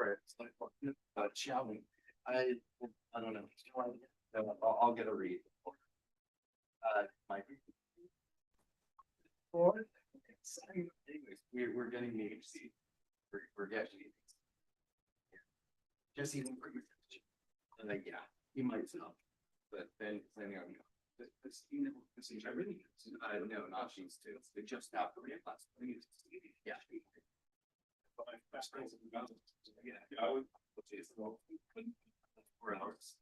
or shall we? I don't know. I'll get a read. My. Anyways, we're getting meetings. We're getting meetings. Just even. Like, yeah, he might stop, but then planning on. This is I really. No, not she's too. They just have to read last. Yeah. Yeah, I would. 4 hours.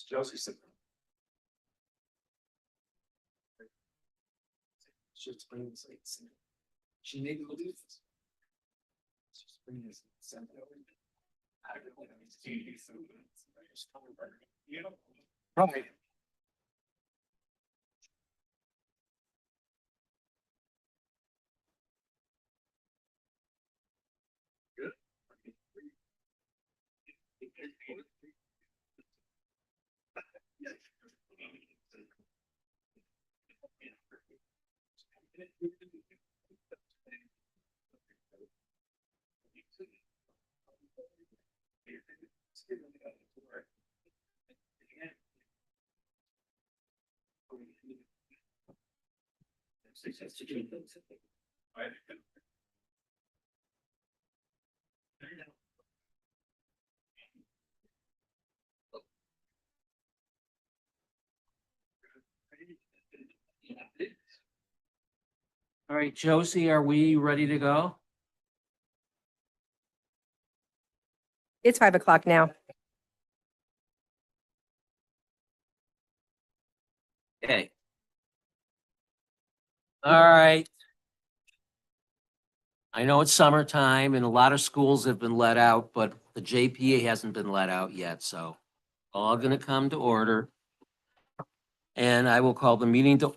Josie said. She's bringing this. She made me believe this. She's bringing this. Right. Good. All right, Josie, are we ready to go? It's 5 o'clock now. Okay. All right. I know it's summertime and a lot of schools have been let out, but the JPA hasn't been let out yet, so all gonna come to order. And I will call the meeting to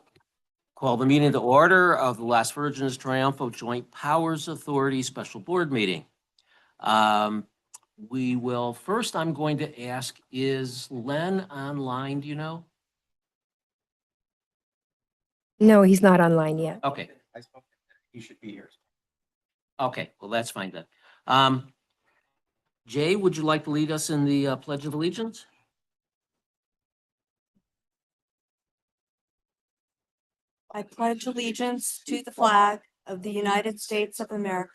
order of the Las Virgenes Triumphal Joint Powers Authority Special Board Meeting. We will, first I'm going to ask, is Len online, do you know? No, he's not online yet. Okay, I spoke. He should be here. okay, well, that's fine then. Jay, would you like to lead us in the Pledge of Allegiance? I pledge allegiance to the flag of the United States of America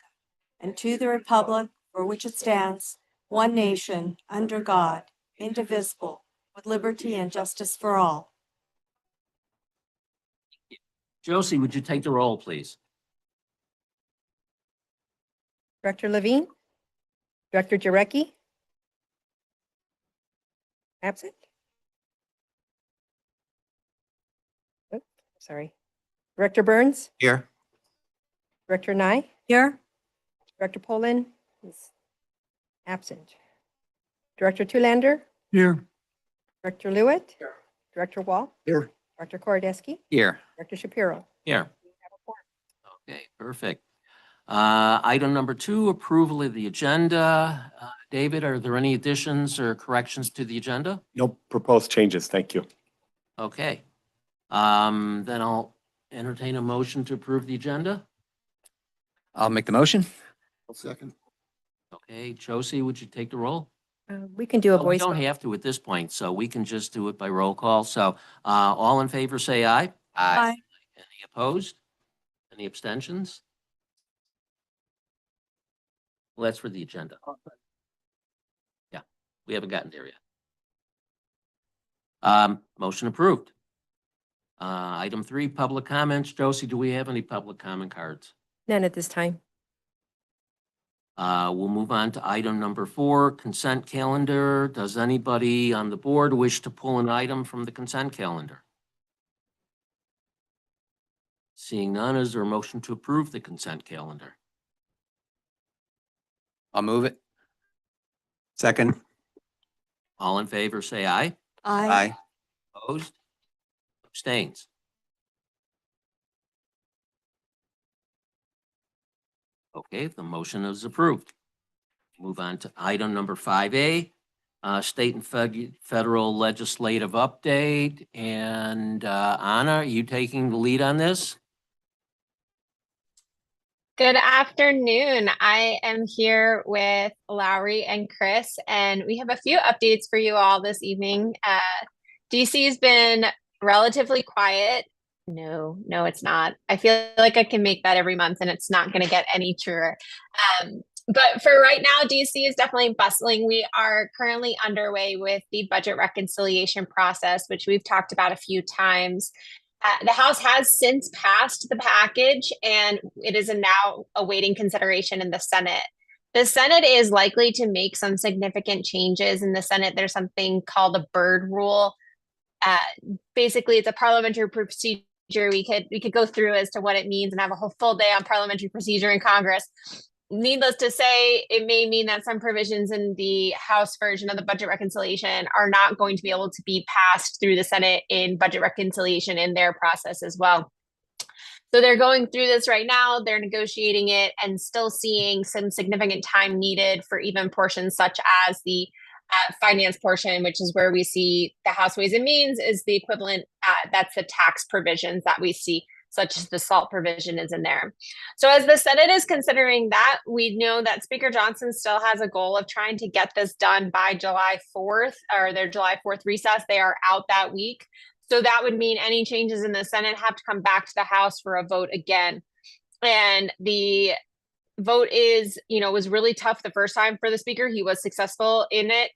and to the republic for which it stands, one nation, under God, indivisible, with liberty and justice for all. Josie, would you take the roll, please? Director Levine? Director Jarecki? Absent? Oh, sorry. Director Burns? Here. Director Nye? Here, Director Poland is absent. Director Tulander? Here. Director Lewitt? Director Wall? Here. Director Korodeski? Here. Director Shapiro? Here. Okay, perfect. Item number 2, approval of the agenda. David, are there any additions or corrections to the agenda? No proposed changes. Thank you. Okay. Then I'll entertain a motion to approve the agenda. I'll make the motion. Second. Okay, Josie, would you take the roll? We can do a Oh, we voice don't vote. have to at this point, so we can just do it by roll call. So, all in favor, say aye. aye. Any opposed? Any abstentions? Well, that's for the agenda. Yeah, we haven't gotten there yet. Motion approved. Item 3, public comments. Josie, do we have any public comment cards? None at this time. We'll move on to item number 4, consent calendar. Does anybody on the board wish to pull an item from the consent calendar? Seeing none, is there a motion to approve the consent calendar? I'll move it. Second. All in favor, say aye. Aye. Opposed? Abstains? Okay, the motion is approved. Move on to item number 5A, state and federal legislative update. And Anna, are you taking the lead on this? Good afternoon. I am here with Lowry and Chris, and we have a few updates for you all this evening. DC's been relatively quiet. No, it's not. I feel like I can make that every month, and it's not going to get any truer. But for right now, DC is definitely bustling. We are currently underway with the budget reconciliation process, which we've talked about a few times. The House has since passed the package, and it is now awaiting consideration in the Senate. The Senate is likely to make some significant changes in the Senate. There's something called the Byrd Rule. Basically, it's a parliamentary procedure. We could go through as to what it means and have a whole full day on parliamentary procedure in Congress. Needless to say, it may mean that some provisions in the House version of the budget reconciliation are not going to be able to be passed through the Senate in budget reconciliation in their process as well. So they're going through this right now. They're negotiating it and still seeing some significant time needed for even portions such as the finance portion, which is where we see the House Ways and Means is the equivalent. That's the tax provisions that we see, such as the SALT provision is in there. So as the Senate is considering that, we know that Speaker Johnson still has a goal of trying to get this done by July 4th, or their July 4th recess. They are out that week. So that would mean any changes in the Senate have to come back to the House for a vote again. And the vote was really tough the first time for the Speaker. He was successful in it,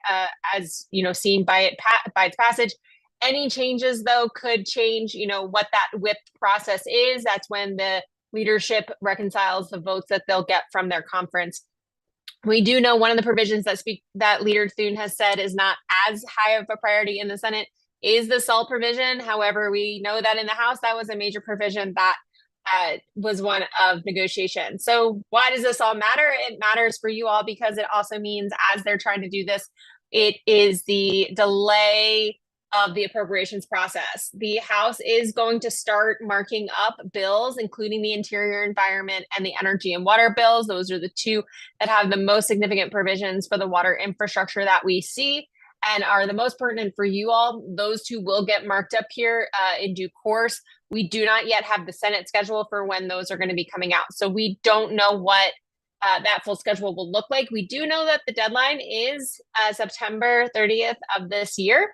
as seen by its passage. Any changes, though, could change, what that whip process is. That's when the leadership reconciles the votes that they'll get from their conference. We do know one of the provisions that Leader Thune has said is not as high of a priority in the Senate is the SALT provision. However, we know that in the House, that was a major provision that was one of negotiation. So why does this all matter? It matters for you all because it also means as they're trying to do this, it is the delay of the appropriations process. The House is going to start marking up bills, including the Interior Environment and the Energy and Water bills. Those are the two that have the most significant provisions for the water infrastructure that we see and are the most pertinent for you all. Those two will get marked up here in due course. We do not yet have the Senate schedule for when those are going to be coming out. So we don't know what that full schedule will look like. We do know that the deadline is September 30th of this year.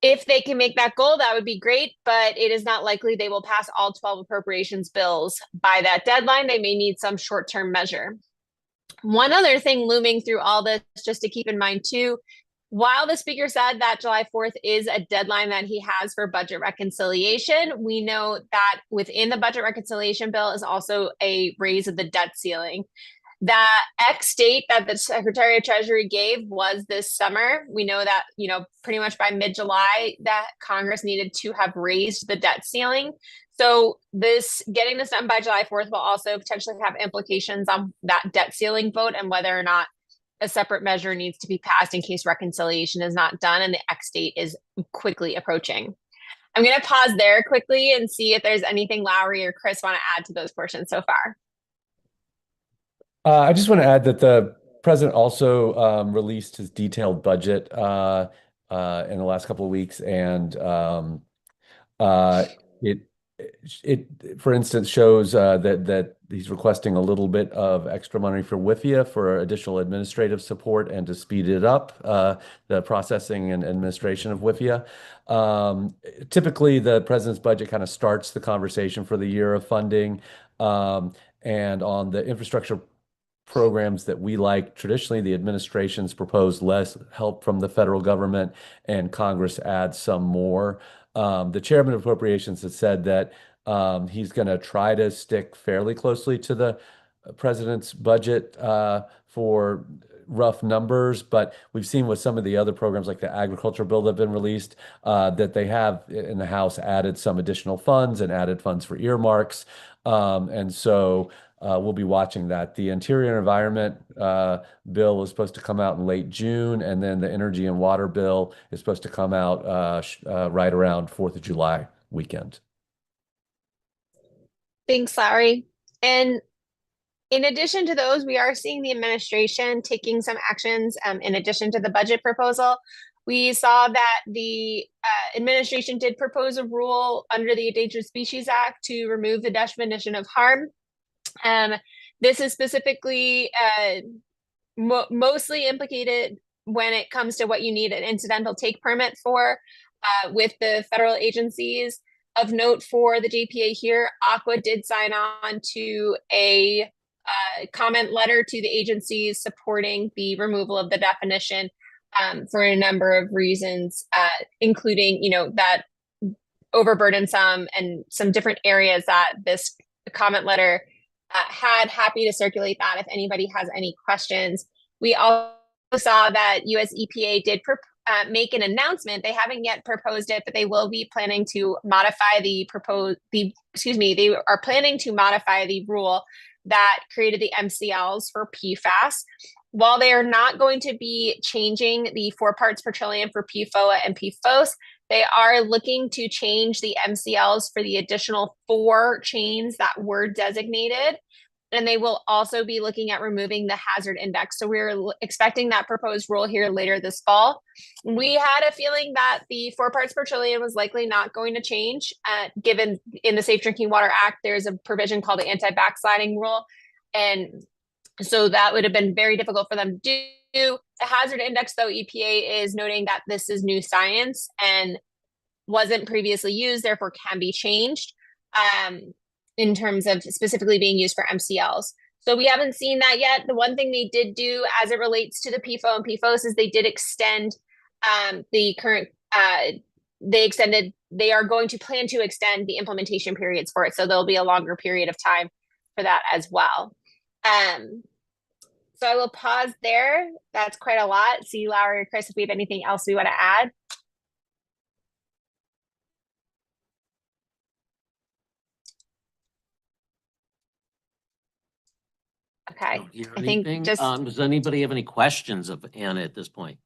If they can make that goal, that would be great, but it is not likely they will pass all 12 appropriations bills by that deadline. They may need some short-term measure. One other thing looming through all this, just to keep in mind too, while the Speaker said that July 4th is a deadline that he has for budget reconciliation, we know that within the budget reconciliation bill is also a raise of the debt ceiling. The X date that the Secretary of Treasury gave was this summer. We know that, pretty much by mid-July that Congress needed to have raised the debt ceiling. So getting this done by July 4th will also potentially have implications on that debt ceiling vote and whether or not a separate measure needs to be passed in case reconciliation is not done and the X date is quickly approaching. I'm going to pause there quickly and see if there's anything Lowry or Chris want to add to those portions so far. I just want to add that the president also released his detailed budget in the last couple of weeks, and it for instance shows that he's requesting a little bit of extra money for WIFIA for additional administrative support and to speed it up, the processing and administration of WIFIA. Typically, the president's budget kind of starts the conversation for the year of funding, and on the infrastructure programs that we like, traditionally the administration's proposed less help from the federal government and Congress adds some more. The chairman of appropriations has said that he's going to try to stick fairly closely to the president's budget for rough numbers, but we've seen with some of the other programs like the agriculture bill that have been released that they have in the House added some additional funds and added funds for earmarks. And so we'll be watching that. The Interior Environment bill is supposed to come out in late June, and then the Energy and Water bill is supposed to come out right around 4th of July weekend. Thanks, Lowry. And In addition to those, we are seeing the administration taking some actions in addition to the budget proposal. We saw that the administration did propose a rule under the Endangered Species Act to remove the definition of harm. This is specifically mostly implicated when it comes to what you need an incidental take permit for with the federal agencies. Of note for the JPA here, Aqua did sign on to a comment letter to the agencies supporting the removal of the definition for a number of reasons, including, that overburdensome and some different areas that this comment letter had. Happy to circulate that if anybody has any questions. We also saw that US EPA did make an announcement. They haven't yet proposed it, but they will be planning to modify they are planning to modify the rule that created the MCLs for PFAS. While they are not going to be changing the 4 parts per trillion for PFOA and PFOS, they are looking to change the MCLs for the additional 4 chains that were designated. And they will also be looking at removing the hazard index. So we're expecting that proposed rule here later this fall. We had a feeling that the 4 parts per trillion was likely not going to change, given in the Safe Drinking Water Act, there's a provision called the anti-backsliding rule. And so that would have been very difficult for them to do. The hazard index, though, EPA is noting that this is new science and wasn't previously used, therefore can be changed. In terms of specifically being used for MCLs. So we haven't seen that yet. The one thing they did do as it relates to the PFO and PFOS is they did extend the current, they are going to plan to extend the implementation periods for it. So there'll be a longer period of time for that as well. So I will pause there. That's quite a lot. See, Lowry or Chris, if we have anything else we want to add. Okay, Don't hear I think anything. just Does anybody have any questions of Anna at this point?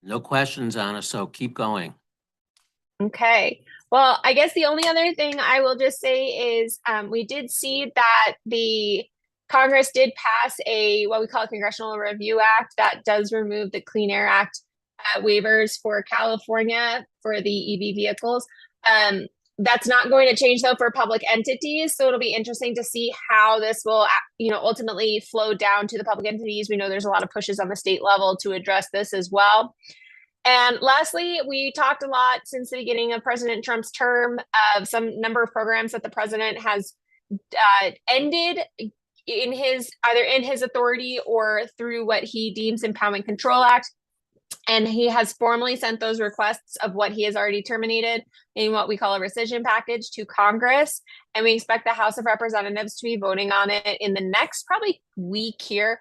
No questions, Anna, so keep going. okay. Well, I guess the only other thing I will just say is we did see that the Congress did pass what we call a Congressional Review Act that does remove the Clean Air Act waivers for California for the EV vehicles. That's not going to change, though, for public entities. So it'll be interesting to see how this will, ultimately flow down to the public entities. We know there's a lot of pushes on the state level to address this as well. And lastly, we talked a lot since the beginning of President Trump's term of some number of programs that the president has ended either in his authority or through what he deems Impoundment Control Act. And he has formally sent those requests of what he has already terminated in what we call a rescission package to Congress. And we expect the House of Representatives to be voting on it in the next probably week here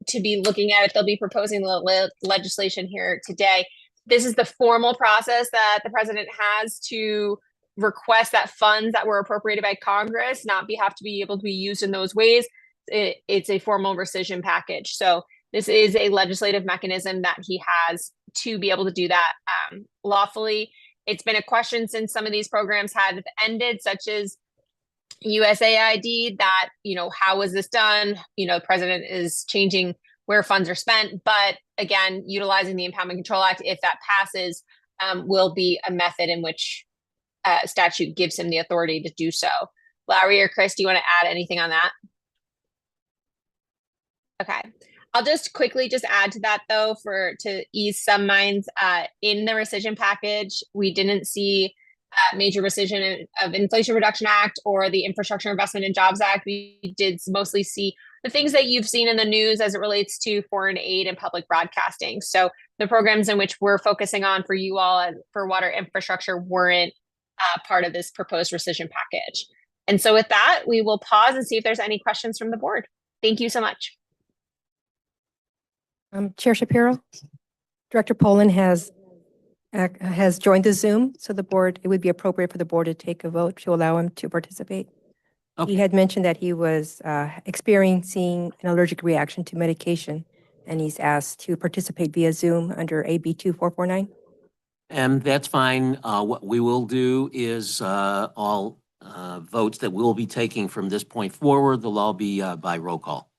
to be looking at it. They'll be proposing the legislation here today. This is the formal process that the president has to request that funds that were appropriated by Congress have to be able to be used in those ways. It's a formal rescission package. So this is a legislative mechanism that he has to be able to do that lawfully. It's been a question since some of these programs had ended, such as USAID, that, how was this done? The president is changing where funds are spent. But again, utilizing the Impoundment Control Act, if that passes, will be a method in which statute gives him the authority to do so. Lowry or Chris, do you want to add anything on that? Okay. I'll just quickly add to that, though, to ease some minds. In the rescission package, we didn't see major rescission of Inflation Reduction Act or the Infrastructure Investment and Jobs Act. We did mostly see the things that you've seen in the news as it relates to foreign aid and public broadcasting. So the programs in which we're focusing on for you all and for water infrastructure weren't part of this proposed rescission package. And so with that, we will pause and see if there's any questions from the board. Thank you so much. Chair Shapiro, Director Poland has joined the Zoom, so it would be appropriate for the board to take a vote to allow him to participate. Okay. He had mentioned that he was experiencing an allergic reaction to medication, and he's asked to participate via Zoom under AB 2449. And that's fine. What we will do is, all, votes that we'll be taking from this point forward, they'll all be, by roll call.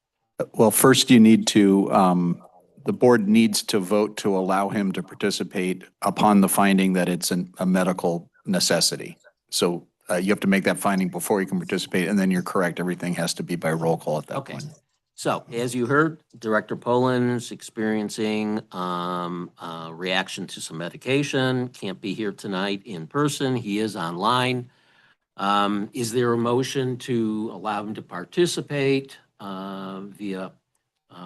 Well, first you need to, the board needs to vote to allow him to participate upon the finding that it's a medical necessity. So you have to make that finding before you can participate, and then you're correct, everything has to be by roll call at that Okay. point. So as you heard, Director Poland is experiencing, reaction to some medication, can't be here tonight in person. He is online. Is there a motion to allow him to participate, via,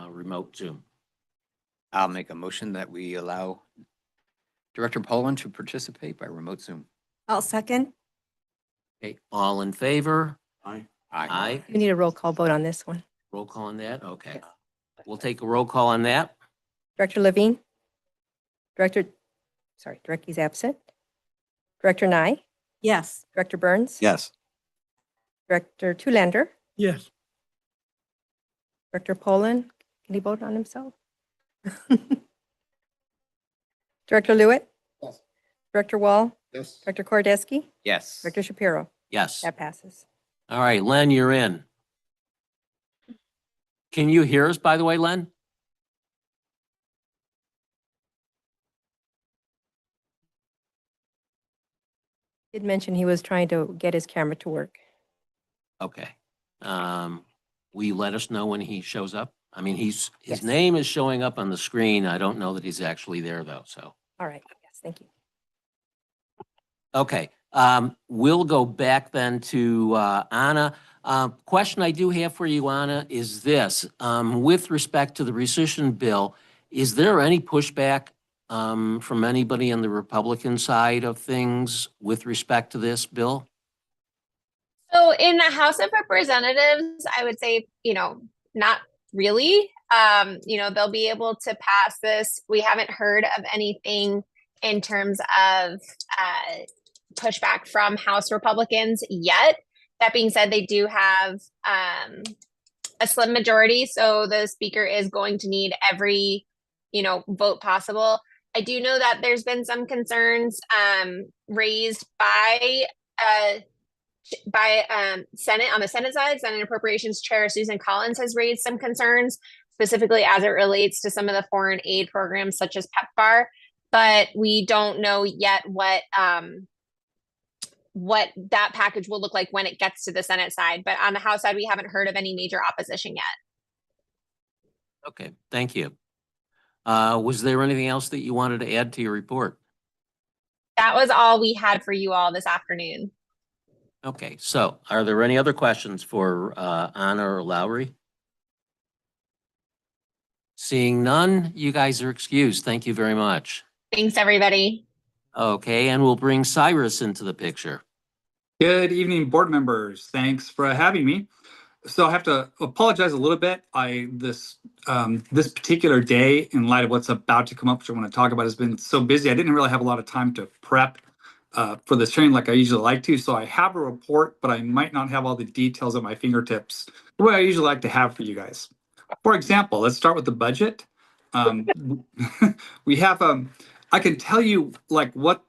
remote Zoom? I'll make a motion that we allow Director Poland to participate by remote Zoom. I'll second. Okay, all in favor? Aye. Aye. You need a roll call vote on this one. Roll call on that? Okay. We'll take a roll call on that. Director Levine? Director he's absent. Director Nye? Yes. Director Burns? Yes. Director Tulander? Yes. Director Poland? Can he vote on himself? Director Lewitt? Yes. Director Wall? Yes. Director Kordesky? Yes. Director Shapiro? Yes. That passes. All right, Len, you're in. Can you hear us, by the way, Len? Did mention he was trying to get his camera to work. Okay. Will you let us know when he shows up? I mean, his Yes. name is showing up on the screen. I don't know that he's actually there though, so. All right, yes, thank you. Okay, we'll go back then to, Anna. Question I do have for you, Anna, is this, with respect to the rescission bill, is there any pushback, from anybody on the Republican side of things with respect to this bill? So in the House of Representatives, I would say, not really. They'll be able to pass this. We haven't heard of anything in terms of pushback from House Republicans yet. That being said, they do have a slim majority, so the speaker is going to need every, vote possible. I do know that there's been some concerns raised by Senate on the Senate side. Senate Appropriations Chair Susan Collins has raised some concerns, specifically as it relates to some of the foreign aid programs such as PEPFAR. But we don't know yet what that package will look like when it gets to the Senate side. But on the House side, we haven't heard of any major opposition yet. Okay, thank you. Was there anything else that you wanted to add to your report? That was all we had for you all this afternoon. Okay, so are there any other questions for Anna or Lowry? Seeing none, you guys are excused. Thank you very much. Thanks, everybody. Okay, and we'll bring Cyrus into the picture. Good evening, board members. Thanks for having me. So I have to apologize a little bit. This particular day, in light of what's about to come up, which I want to talk about, has been so busy. I didn't really have a lot of time to prep for this training like I usually like to. So I have a report, but I might not have all the details at my fingertips the way I usually like to have for you guys. For example, let's start with the budget. We have I can tell you like what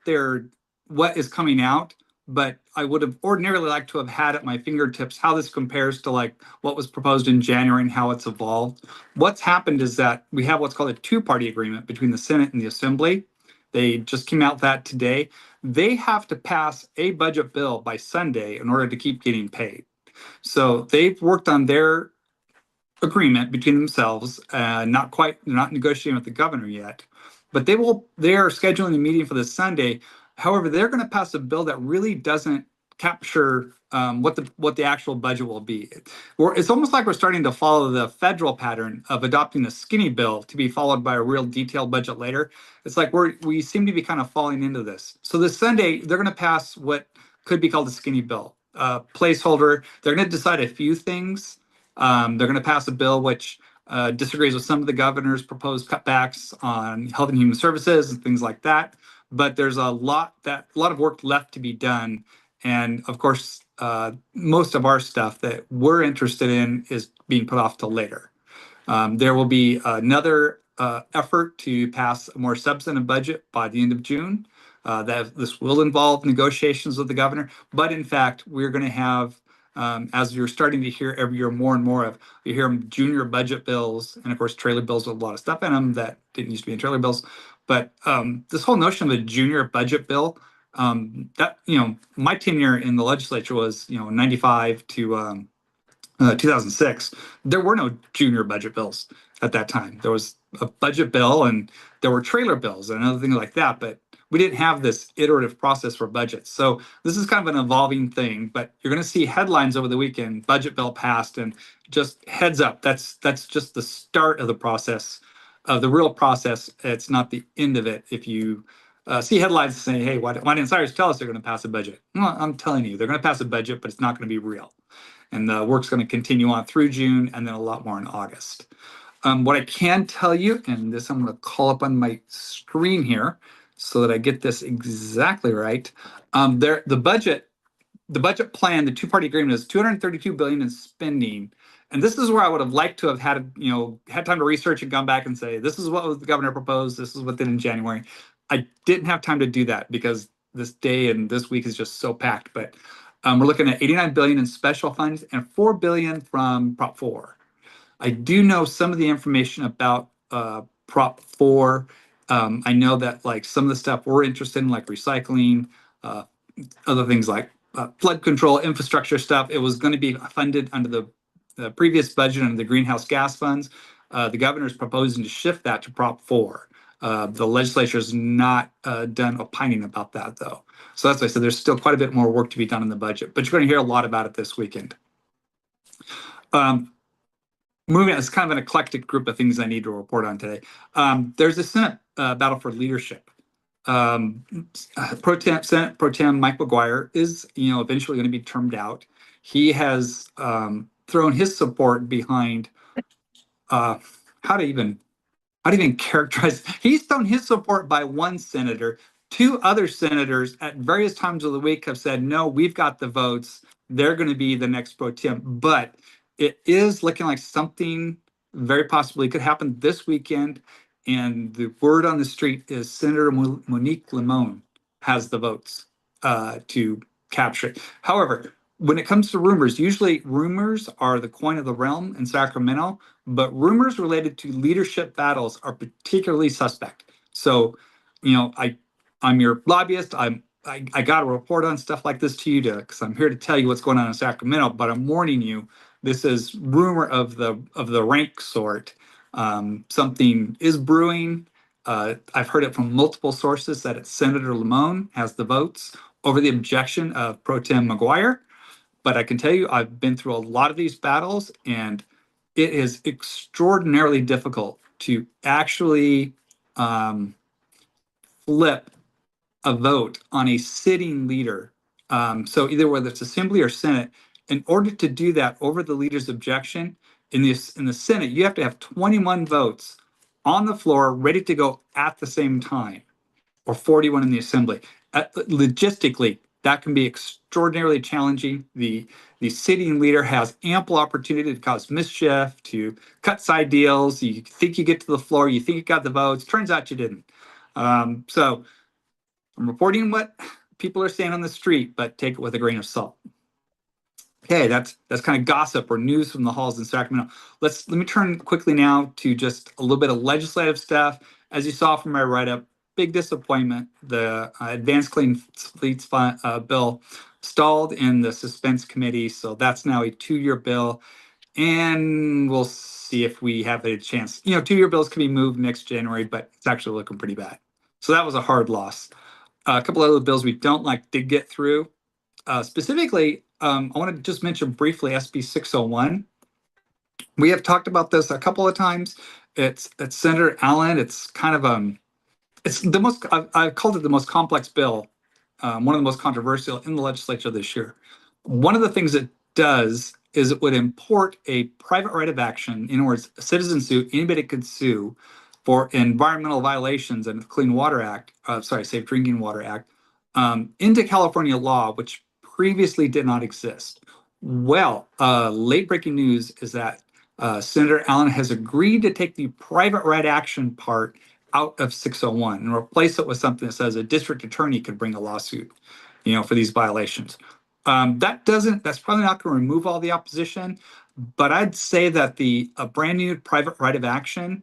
is coming out, but I would have ordinarily liked to have had at my fingertips how this compares to like what was proposed in January and how it's evolved. What's happened is that we have what's called a two-party agreement between the Senate and the Assembly. They just came out that today. They have to pass a budget bill by Sunday in order to keep getting paid. So they've worked on their agreement between themselves, not negotiating with the governor yet, but they are scheduling a meeting for this Sunday. However, they're going to pass a bill that really doesn't capture what the actual budget will be. It's almost like we're starting to follow the federal pattern of adopting a skinny bill to be followed by a real detailed budget later. It's like we seem to be kind of falling into this. So this Sunday, they're going to pass what could be called a skinny bill, placeholder. They're going to decide a few things. They're going to pass a bill which disagrees with some of the governor's proposed cutbacks on health and human services and things like that. But there's a lot of work left to be done. And of course, most of our stuff that we're interested in is being put off till later. There will be another effort to pass a more substantive budget by the end of June. That this will involve negotiations with the governor, but in fact, we're going to have, as you're starting to hear every year more and more of, you hear junior budget bills, and of course, trailer bills with a lot of stuff in them that didn't used to be in trailer bills. But this whole notion of a junior budget bill, that, my tenure in the legislature was, 95 to 2006, there were no junior budget bills at that time. There was a budget bill and there were trailer bills and other things like that, but we didn't have this iterative process for budgets. So this is kind of an evolving thing, but you're going to see headlines over the weekend, budget bill passed, and just heads up, that's just the start of the process, of the real process. It's not the end of it. If you see headlines saying, hey, why didn't Cyrus tell us they're going to pass a budget? Well, I'm telling you, they're going to pass a budget, but it's not going to be real. And the work's going to continue on through June and then a lot more in August. What I can tell you, and this I'm going to call up on my screen here so that I get this exactly right. The budget plan, the two-party agreement is $232 billion in spending. And this is where I would have liked to have had time to research and gone back and say, this is what the governor proposed. This is what did in January. I didn't have time to do that because this day and this week is just so packed. But we're looking at $89 billion in special funds and $4 billion from Prop 4. I do know some of the information about Prop 4. I know that like some of the stuff we're interested in, like recycling, other things like flood control, infrastructure stuff, it was going to be funded under the previous budget under the greenhouse gas funds. The governor is proposing to shift that to Prop 4. The legislature is not done opining about that, though. So that's why I said there's still quite a bit more work to be done in the budget, but you're going to hear a lot about it this weekend. Moving on, it's kind of an eclectic group of things I need to report on today. There's a Senate battle for leadership. Senate Pro Tem Mike McGuire is, eventually going to be termed out. He has thrown his support behind how to even characterize. He's thrown his support by one senator. Two other senators at various times of the week have said, no, we've got the votes. They're going to be the next pro tem. But it is looking like something very possibly could happen this weekend. And the word on the street is Senator Monique Limon has the votes to capture it. However, when it comes to rumors, usually rumors are the coin of the realm in Sacramento, but rumors related to leadership battles are particularly suspect. So, I'm your lobbyist. I got to report on stuff like this to you because I'm here to tell you what's going on in Sacramento, but I'm warning you, this is rumor of the rank sort. Something is brewing. I've heard it from multiple sources that it's Senator Limon has the votes over the objection of Pro Tem McGuire. But I can tell you, I've been through a lot of these battles, and it is extraordinarily difficult to actually flip a vote on a sitting leader. So either whether it's Assembly or Senate, in order to do that over the leader's objection, in the Senate, you have to have 21 votes on the floor ready to go at the same time, or 41 in the Assembly. Logistically, that can be extraordinarily challenging. The sitting leader has ample opportunity to cause mischief, to cut side deals. You think you get to the floor, you think you got the votes, turns out you didn't. So I'm reporting what people are saying on the street, but take it with a grain of salt. Okay, that's kind of gossip or news from the halls in Sacramento. Let me turn quickly now to just a little bit of legislative stuff. As you saw from my write-up, big disappointment. The Advanced Clean Fleets bill stalled in the suspense committee, so that's now a 2-year bill, and we'll see if we have a chance. 2-year bills can be moved next January, but it's actually looking pretty bad. So that was a hard loss. A couple other bills we don't like did get through. Specifically, I want to just mention briefly SB 601. We have talked about this a couple of times. It's Senator Allen. It's kind of it's the most, I've called it the most complex bill, one of the most controversial in the legislature this year. One of the things it does is it would import a private right of action. In other words, a citizen suit, anybody could sue for environmental violations and the Clean Water Act, Safe Drinking Water Act, into California law, which previously did not exist. Well, late breaking news is that Senator Allen has agreed to take the private right action part out of 601 and replace it with something that says a district attorney could bring a lawsuit, for these violations. That's probably not going to remove all the opposition, but I'd say that a brand new private right of action,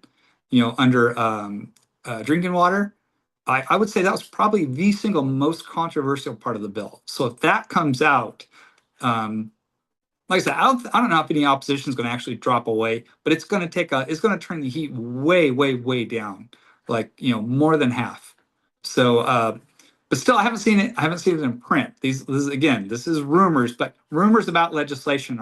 under drinking water, I would say that was probably the single most controversial part of the bill. So if that comes out, like I said, I don't know if any opposition is going to actually drop away, but it's going to turn the heat way, way, way down, more than half. So, but still, I haven't seen it. I haven't seen it in print. This is rumors, but rumors about legislation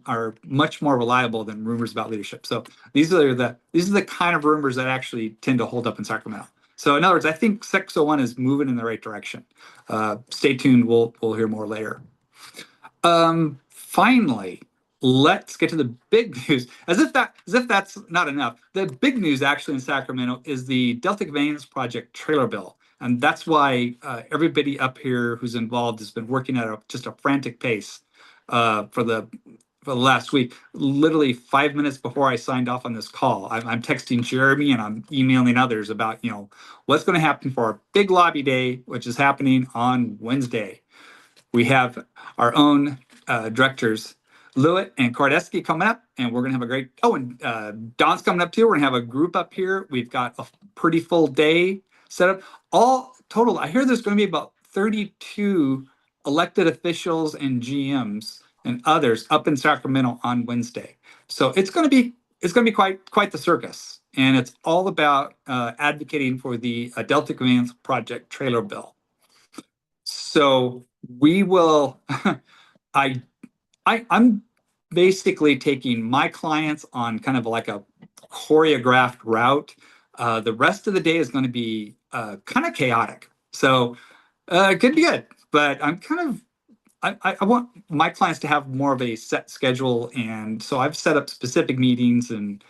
are much more reliable than rumors about leadership. So these are the kind of rumors that actually tend to hold up in Sacramento. So in other words, I think 601 is moving in the right direction. Stay tuned. We'll hear more later. Finally, let's get to the big news. As if that's not enough. The big news actually in Sacramento is the Delta Conveyance Project trailer bill. And that's why everybody up here who's involved has been working at just a frantic pace for the last week. Literally 5 minutes before I signed off on this call, I'm texting Jeremy and I'm emailing others about what's going to happen for our big lobby day, which is happening on Wednesday. We have our own directors, Lewitt and Kordesky, coming up, and we're going to have a great, and Don's coming up too. We're going to have a group up here. We've got a pretty full day set up. All total, I hear there's going to be about 32 elected officials and GMs and others up in Sacramento on Wednesday. So it's going to be quite the circus. And it's all about advocating for the Delta Conveyance Project trailer bill. So we will, I'm basically taking my clients on kind of like a choreographed route. The rest of the day is going to be kind of chaotic. So it could be good, but I want my clients to have more of a set schedule. And so I've set up specific meetings and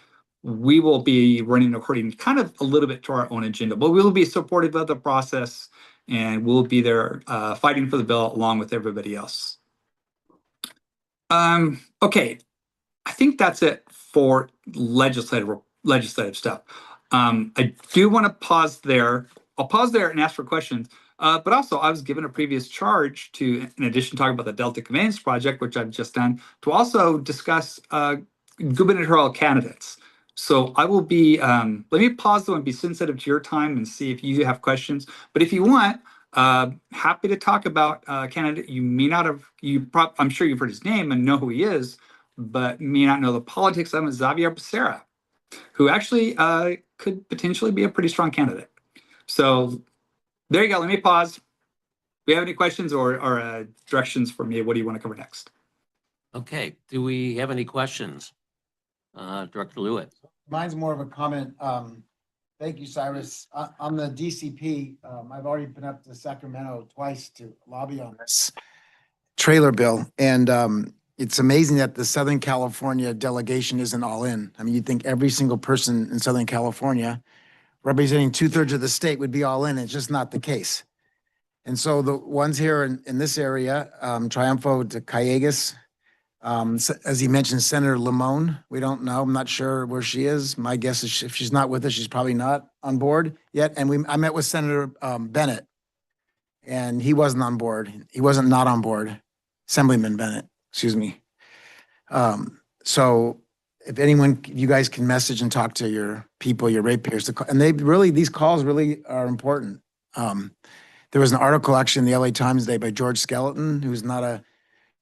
we will be running according kind of a little bit to our own agenda, but we will be supportive of the process and we'll be there fighting for the bill along with everybody else. Okay, I think that's it for legislative stuff. I do want to pause there. I'll pause there and ask for questions. But also, I was given a previous charge to, in addition to talking about the Delta Conveyance Project, which I've just done, to also discuss gubernatorial candidates. So I will be, let me pause though and be sensitive to your time and see if you have questions. But if you want, happy to talk about a candidate you may not have, I'm sure you've heard his name and know who he is, but may not know the politics of him, Xavier Becerra, who actually could potentially be a pretty strong candidate. So there you go. Let me pause. Do you have any questions or directions for me? What do you want to cover next? Okay, do we have any questions? Director Lewitt. Mine's more of a comment. Thank you, Cyrus. On the DCP, I've already been up to Sacramento twice to lobby on this trailer bill. And it's amazing that the Southern California delegation isn't all in. I mean, you'd think every single person in Southern California representing 2/3 of the state would be all in. It's just not the case. And so the ones here in this area, Triunfo de Callejas, as he mentioned, Senator Limon, we don't know. I'm not sure where she is. My guess is if she's not with us, she's probably not on board yet. And I met with Senator Bennett, and he wasn't on board. He wasn't not on board. Assemblyman Bennett, excuse me. So if you guys can message and talk to your people, your ratepayers, and these calls really are important. There was an article actually in the LA Times today by George Skeleton, who's not a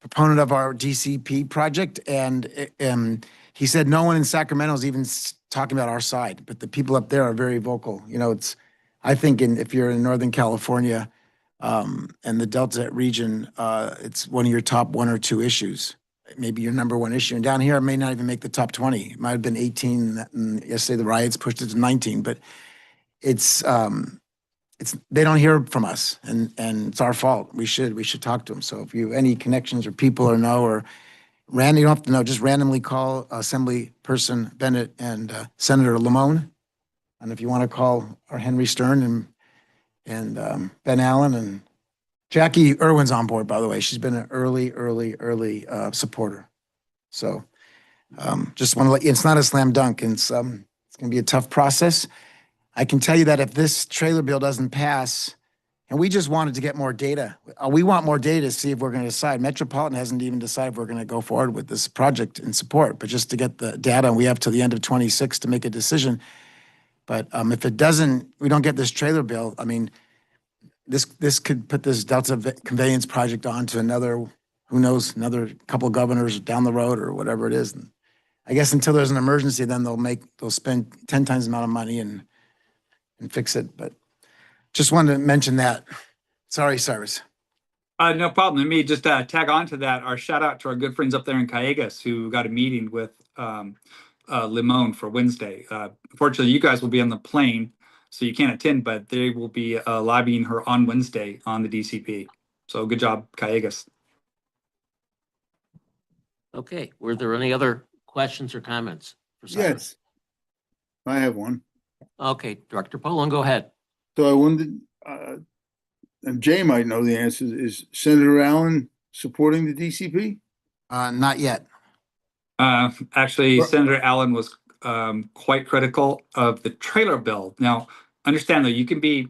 proponent of our DCP project, and he said no one in Sacramento is even talking about our side, but the people up there are very vocal. I think if you're in Northern California and the Delta region, it's one of your top 1 or 2 issues, maybe your number 1 issue. And down here, it may not even make the top 20. It might have been 18, and yesterday the riots pushed it to 19, but they don't hear from us, and it's our fault. We should talk to them. So if you have any connections or people or you don't have to know, just randomly call Assembly Person Bennett and Senator Limon. And if you want to call our Henry Stern and Ben Allen, and Jackie Irwin's on board, by the way. She's been an early supporter. So Just want to let you, it's not a slam dunk, and it's going to be a tough process. I can tell you that if this trailer bill doesn't pass, and we just wanted to get more data, we want more data to see if we're going to decide. Metropolitan hasn't even decided if we're going to go forward with this project in support, but just to get the data, and we have till the end of 26 to make a decision. But if it doesn't, we don't get this trailer bill, I mean, this could put this Delta conveyance project on to another, who knows, another couple governors down the road or whatever it is. And I guess until there's an emergency, then they'll spend 10 times the amount of money and fix it. But just wanted to mention that. Sorry, Cyrus. No problem. Let me just tag on to that. Our shout out to our good friends up there in Callegas who got a meeting with Limon for Wednesday. Unfortunately, you guys will be on the plane, so you can't attend, but they will be lobbying her on Wednesday on the DCP. So good job, Callegas. Okay, were there any other questions or comments for Cyrus? Yes, I have one. Okay, Director Poland, go ahead. So I wondered, and Jay might know the answer, is Senator Allen supporting the DCP? Not yet. Actually, Well- Senator Allen was quite critical of the trailer bill. Now, understand though,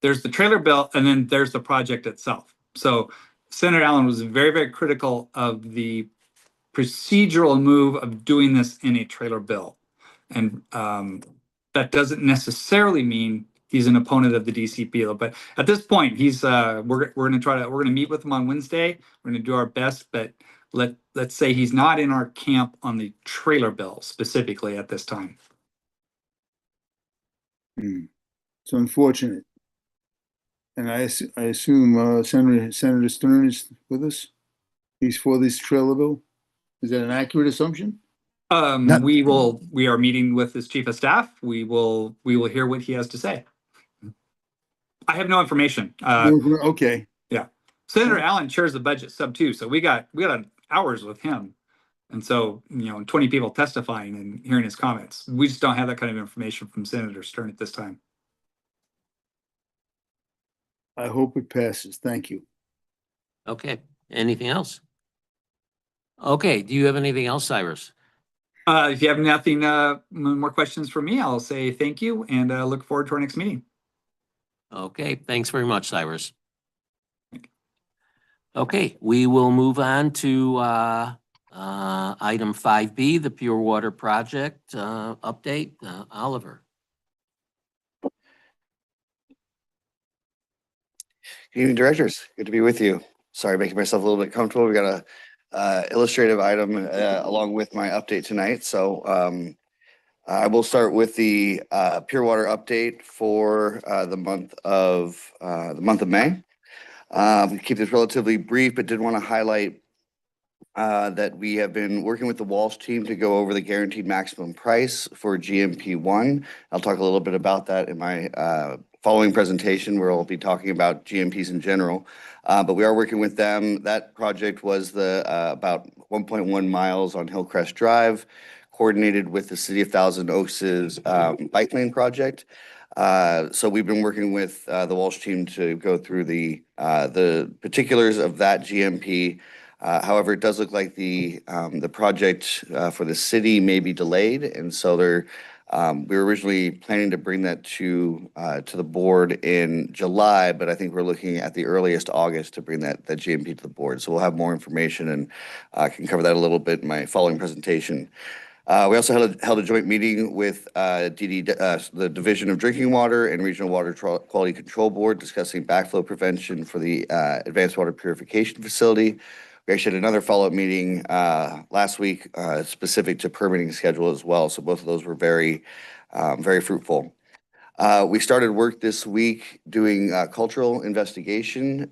there's the trailer bill and then there's the project itself. So Senator Allen was very, very critical of the procedural move of doing this in a trailer bill. And that doesn't necessarily mean he's an opponent of the DCP, but at this point, we're going to meet with him on Wednesday. We're going to do our best, but let's say he's not in our camp on the trailer bill specifically at this time. It's unfortunate. And I assume Senator Stern is with us? He's for this trailer bill? Is that an accurate assumption? We are meeting with his chief of staff. We will hear what he has to say. I have no information. Okay. Yeah. Senator Allen chairs the budget sub too, so we got hours with him. And so, 20 people testifying and hearing his comments. We just don't have that kind of information from Senator Stern at this time. I hope it passes. Thank you. Okay, anything else? Okay, do you have anything else, Cyrus? If you have nothing more questions for me, I'll say thank you and look forward to our next meeting. Okay, thanks very much, Cyrus. Okay, we will move on to item 5B, the Pure Water Project update. Oliver. Good evening, directors. Good to be with you. Sorry, making myself a little bit comfortable. We got a illustrative item along with my update tonight. So I will start with the Pure Water update for the month of May. Keep this relatively brief, but did want to highlight that we have been working with the Walsh team to go over the guaranteed maximum price for GMP1. I'll talk a little bit about that in my following presentation, where I'll be talking about GMPs in general. But we are working with them. That project was the about 1.1 miles on Hillcrest Drive, coordinated with the City of Thousand Oaks' bike lane project. So we've been working with the Walsh team to go through the particulars of that GMP. However, it does look like the project for the city may be delayed, and so we were originally planning to bring that to the board in July, but I think we're looking at the earliest August to bring that GMP to the board. So we'll have more information, and I can cover that a little bit in my following presentation. We also held a joint meeting with the Division of Drinking Water and Regional Water Quality Control Board, discussing backflow prevention for the Advanced Water Purification Facility. We actually had another follow-up meeting last week specific to permitting schedule as well. So both of those were very fruitful. We started work this week doing cultural investigation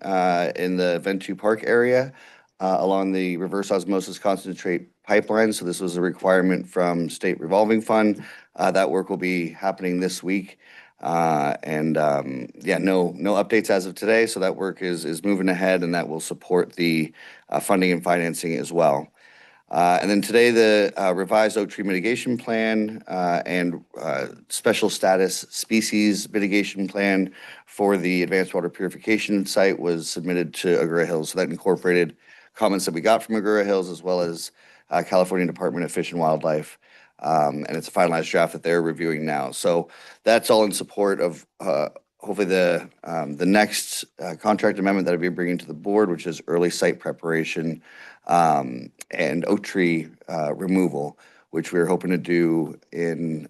in the Ventura Park area along the reverse osmosis concentrate pipeline. So this was a requirement from State Revolving Fund. That work will be happening this week. No updates as of today. So that work is moving ahead, and that will support the funding and financing as well. And then today, the revised oak tree mitigation plan and special status species mitigation plan for the advanced water purification site was submitted to Agoura Hills. So that incorporated comments that we got from Agoura Hills, as well as California Department of Fish and Wildlife. And it's a finalized draft that they're reviewing now. So that's all in support of hopefully the next contract amendment that I'll be bringing to the board, which is early site preparation and oak tree removal, which we're hoping to do in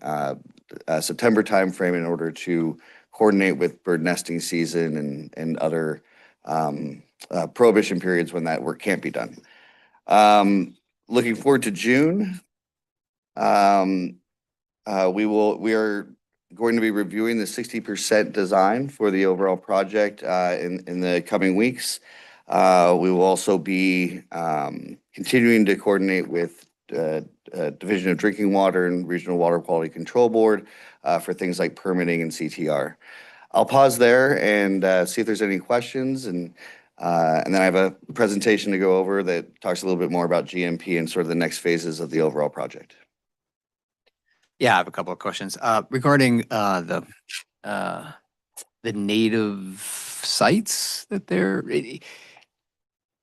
September timeframe in order to coordinate with bird nesting season and other prohibition periods when that work can't be done. Looking forward to June. We are going to be reviewing the 60% design for the overall project in the coming weeks. We will also be continuing to coordinate with Division of Drinking Water and Regional Water Quality Control Board for things like permitting and CTR. I'll pause there and see if there's any questions, and then I have a presentation to go over that talks a little bit more about GMP and sort of the next phases of the overall project. Yeah, I have a couple of questions regarding the native sites that they're.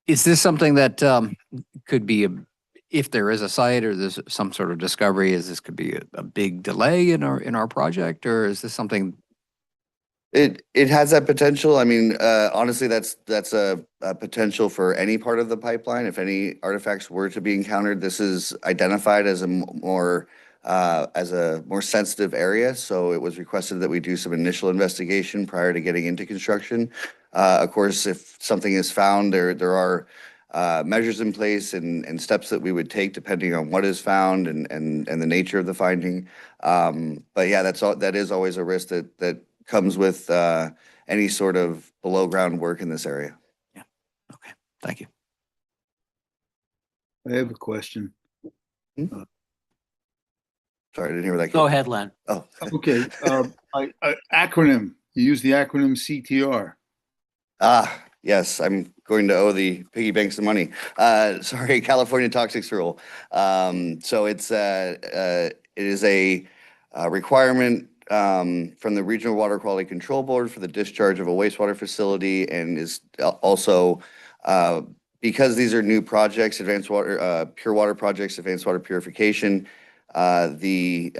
Is this something that could be if there is a site or there's some sort of discovery? Is this could be a big delay in our project, or is this something? It has that potential. I mean, honestly, that's a potential for any part of the pipeline. If any artifacts were to be encountered, this is identified as a more sensitive area. So it was requested that we do some initial investigation prior to getting into construction. Of course, if something is found, there are measures in place and steps that we would take depending on what is found and the nature of the finding. But yeah, that is always a risk that comes with any sort of below ground work in this area. Yeah. Okay. Thank you. I have a question. Sorry, I didn't hear that. Go ahead, Len. Oh, Okay, acronym, you use the acronym CTR. Yes, I'm going to owe the piggy bank some money. Sorry, California Toxics Rule. So it is a requirement from the Regional Water Quality Control Board for the discharge of a wastewater facility, and is also because these are new projects, advanced water, pure water projects, advanced water purification. The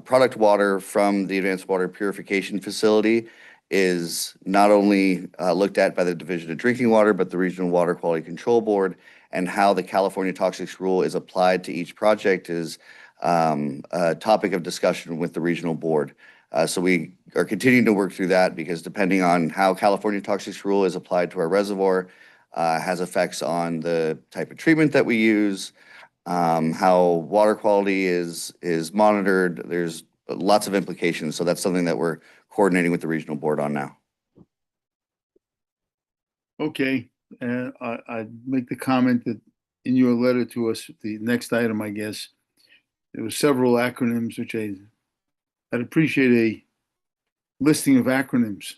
product water from the advanced water purification facility is not only looked at by the Division of Drinking Water, but the Regional Water Quality Control Board, and how the California Toxics Rule is applied to each project is a topic of discussion with the regional board. So we are continuing to work through that because depending on how California Toxics Rule is applied to our reservoir, has effects on the type of treatment that we use, how water quality is monitored. There's lots of implications. So that's something that we're coordinating with the regional board on now. Okay, and I make the comment that in your letter to us, the next item, I guess, there were several acronyms, which I'd appreciate a listing of acronyms.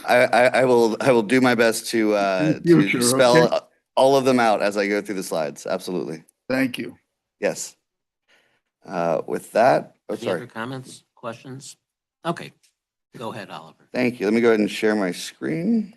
I will do my best to future, spell okay? all of them out as I go through the slides. Absolutely. Thank you. Yes. With that, Any sorry. other comments, questions? Okay, go ahead, Oliver. Thank you. Let me go ahead and share my screen.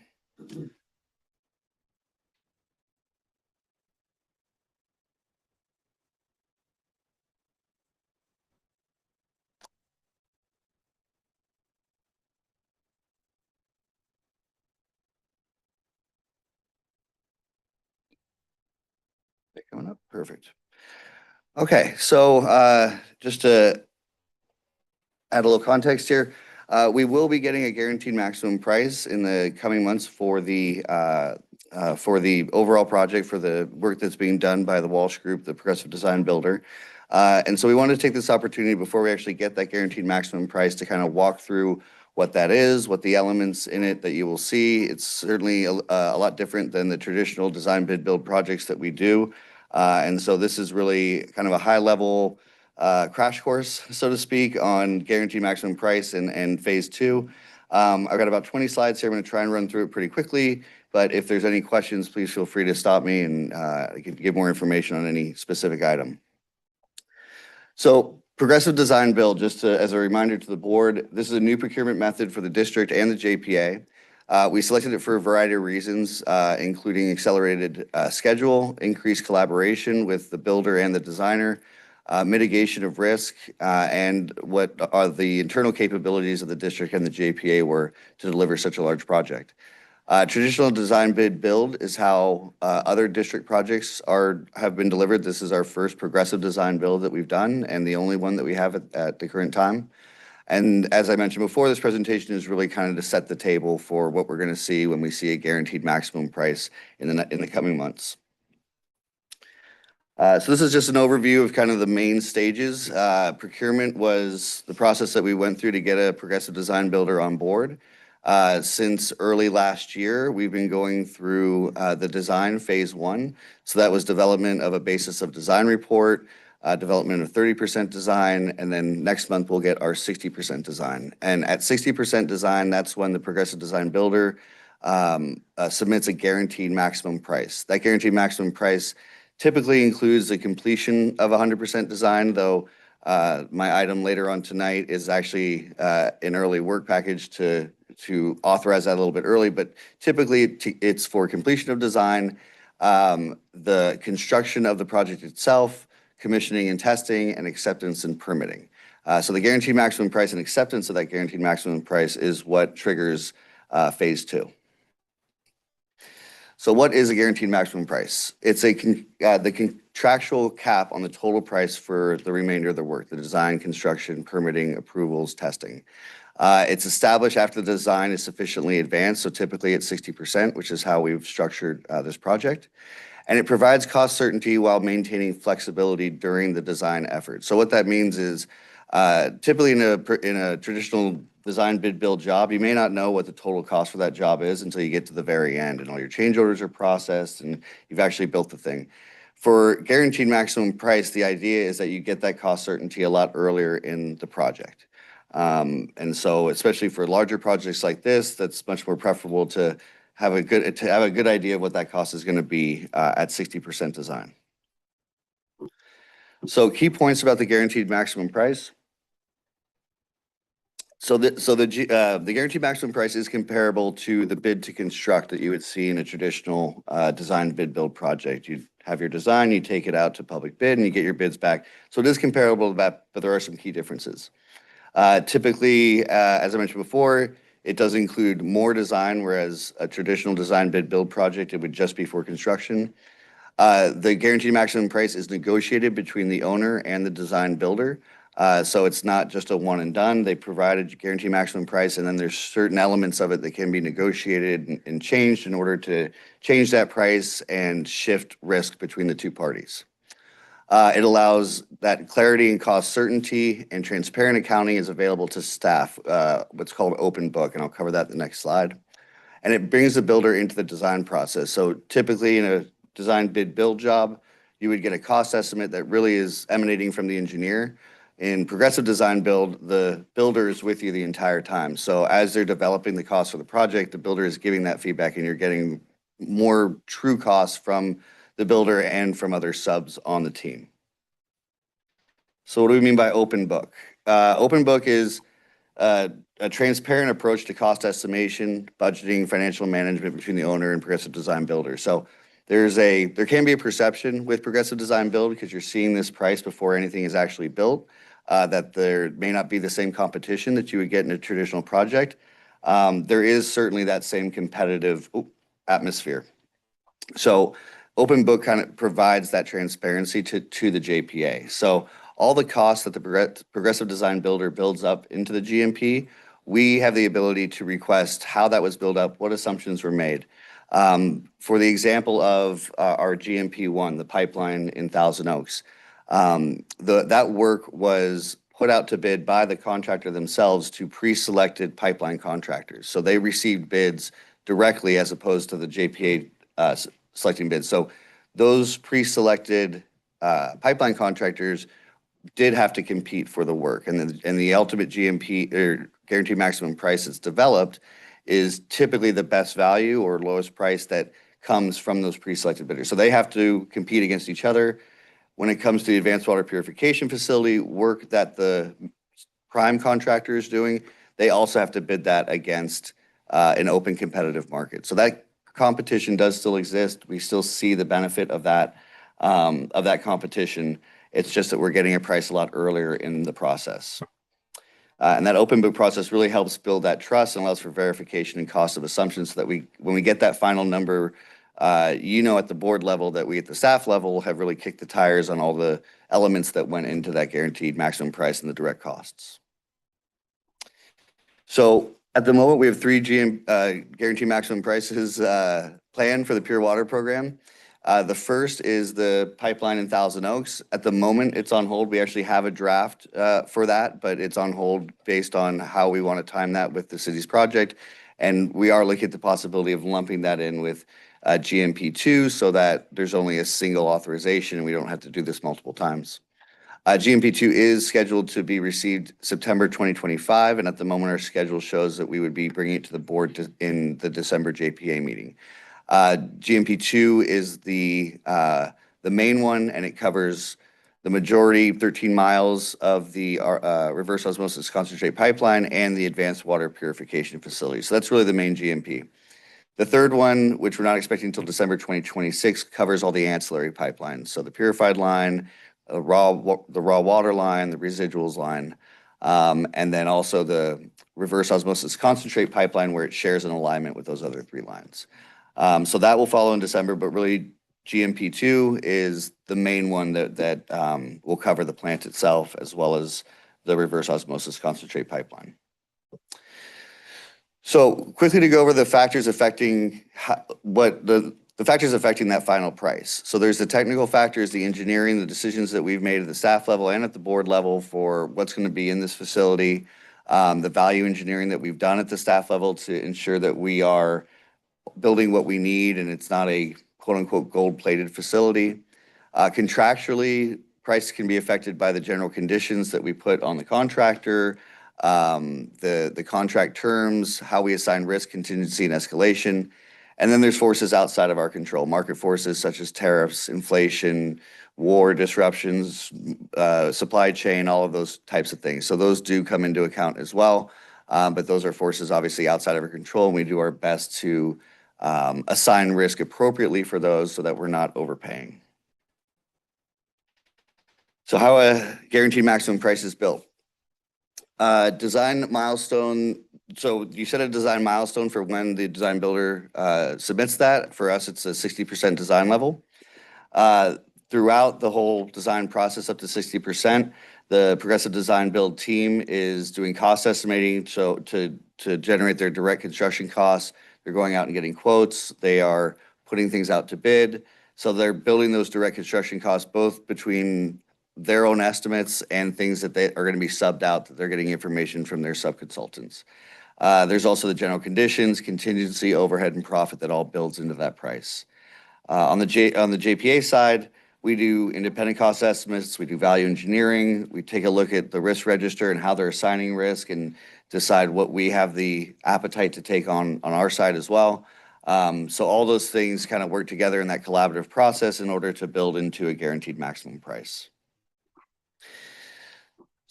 Coming up, perfect. Okay, so just to add a little context here, we will be getting a guaranteed maximum price in the coming months for the overall project, for the work that's being done by the Walsh Group, the Progressive Design Builder. And so we wanted to take this opportunity before we actually get that guaranteed maximum price to kind of walk through what that is, what the elements in it that you will see. It's certainly a lot different than the traditional design bid build projects that we do. And so this is really kind of a high level crash course, so to speak, on guaranteed maximum price and phase two. I've got about 20 slides here. I'm going to try and run through it pretty quickly, but if there's any questions, please feel free to stop me and I can give more information on any specific item. So progressive design build, just as a reminder to the board, this is a new procurement method for the district and the JPA. We selected it for a variety of reasons, including accelerated schedule, increased collaboration with the builder and the designer, mitigation of risk, and what are the internal capabilities of the district and the JPA were to deliver such a large project. Traditional design bid build is how other district projects have been delivered. This is our first progressive design build that we've done and the only one that we have at the current time. And as I mentioned before, this presentation is really kind of to set the table for what we're going to see when we see a guaranteed maximum price in the coming months. So this is just an overview of kind of the main stages. Procurement was the process that we went through to get a progressive design builder on board. Since early last year, we've been going through the design phase 1. So that was development of a basis of design report, development of 30% design, and then next month we'll get our 60% design. And at 60% design, that's when the progressive design builder submits a guaranteed maximum price. That guaranteed maximum price typically includes the completion of 100% design, though my item later on tonight is actually an early work package to authorize that a little bit early, but typically it's for completion of design, the construction of the project itself, commissioning and testing, and acceptance and permitting. So the guaranteed maximum price and acceptance of that guaranteed maximum price is what triggers phase 2. So what is a guaranteed maximum price? It's the contractual cap on the total price for the remainder of the work, the design, construction, permitting, approvals, testing. It's established after the design is sufficiently advanced, so typically it's 60%, which is how we've structured this project. And it provides cost certainty while maintaining flexibility during the design effort. So what that means is typically in a traditional design bid build job, you may not know what the total cost for that job is until you get to the very end and all your change orders are processed and you've actually built the thing. For guaranteed maximum price, the idea is that you get that cost certainty a lot earlier in the project. And so especially for larger projects like this, that's much more preferable to have a good idea of what that cost is going to be at 60% design. So key points about the guaranteed maximum price. So the guaranteed maximum price is comparable to the bid to construct that you would see in a traditional design bid build project. You have your design, you take it out to public bid, and you get your bids back. So it is comparable to that, but there are some key differences. Typically, as I mentioned before, it does include more design, whereas a traditional design bid build project, it would just be for construction. The guaranteed maximum price is negotiated between the owner and the design builder. So it's not just a one and done. They provide a guaranteed maximum price, and then there's certain elements of it that can be negotiated and changed in order to change that price and shift risk between the two parties. It allows that clarity and cost certainty, and transparent accounting is available to staff, what's called open book, and I'll cover that in the next slide. And it brings the builder into the design process. So typically in a design bid build job, you would get a cost estimate that really is emanating from the engineer. In progressive design build, the builder is with you the entire time. So as they're developing the cost for the project, the builder is giving that feedback, and you're getting more true costs from the builder and from other subs on the team. So what do we mean by open book? Open book is a transparent approach to cost estimation, budgeting, financial management between the owner and progressive design builder. So there can be a perception with progressive design build, because you're seeing this price before anything is actually built, that there may not be the same competition that you would get in a traditional project. There is certainly that same competitive atmosphere. So open book kind of provides that transparency to the JPA. So all the costs that the progressive design builder builds up into the GMP, we have the ability to request how that was built up, what assumptions were made. For the example of our GMP1, the pipeline in Thousand Oaks, that work was put out to bid by the contractor themselves to pre-selected pipeline contractors. So they received bids directly as opposed to the JPA selecting bids. So those pre-selected pipeline contractors did have to compete for the work, and the ultimate GMP or guaranteed maximum price that's developed is typically the best value or lowest price that comes from those pre-selected bidders. So they have to compete against each other. When it comes to the advanced water purification facility work that the prime contractor is doing, they also have to bid that against an open competitive market. So that competition does still exist. We still see the benefit of that competition. It's just that we're getting a price a lot earlier in the process. And that open book process really helps build that trust and allows for verification and cost of assumptions so that when we get that final number, at the board level that we at the staff level have really kicked the tires on all the elements that went into that guaranteed maximum price and the direct costs. So at the moment, we have three guaranteed maximum prices planned for the Pure Water program. The first is the pipeline in Thousand Oaks. At the moment, it's on hold. We actually have a draft for that, but it's on hold based on how we want to time that with the city's project. And we are looking at the possibility of lumping that in with GMP2 so that there's only a single authorization and we don't have to do this multiple times. GMP2 is scheduled to be received September 2025, and at the moment, our schedule shows that we would be bringing it to the board in the December JPA meeting. GMP2 is the main one, and it covers the majority, 13 miles of the reverse osmosis concentrate pipeline and the advanced water purification facility. So that's really the main GMP. The third one, which we're not expecting until December 2026, covers all the ancillary pipelines. So the purified line, the raw water line, the residuals line, and then also the reverse osmosis concentrate pipeline where it shares an alignment with those other three lines. So that will follow in December, but really GMP2 is the main one that will cover the plant itself as well as the reverse osmosis concentrate pipeline. So quickly to go over the factors affecting the factors affecting that final price. So there's the technical factors, the engineering, the decisions that we've made at the staff level and at the board level for what's going to be in this facility, the value engineering that we've done at the staff level to ensure that we are building what we need and it's not a quote unquote gold-plated facility. Contractually, price can be affected by the general conditions that we put on the contractor, the contract terms, how we assign risk, contingency, and escalation. And then there's forces outside of our control, market forces such as tariffs, inflation, war disruptions, supply chain, all of those types of things. So those do come into account as well. But those are forces obviously outside of our control, and we do our best to assign risk appropriately for those so that we're not overpaying. So how a guaranteed maximum price is built. Design milestone. So you set a design milestone for when the design builder submits that. For us, it's a 60% design level. Throughout the whole design process up to 60%, the progressive design build team is doing cost estimating. So to generate their direct construction costs, they're going out and getting quotes. They are putting things out to bid. So they're building those direct construction costs both between their own estimates and things that they are going to be subbed out, that they're getting information from their subconsultants. There's also the general conditions, contingency, overhead, and profit that all builds into that price. On the JPA side, we do independent cost estimates, we do value engineering, we take a look at the risk register and how they're assigning risk and decide what we have the appetite to take on our side as well. So all those things kind of work together in that collaborative process in order to build into a guaranteed maximum price.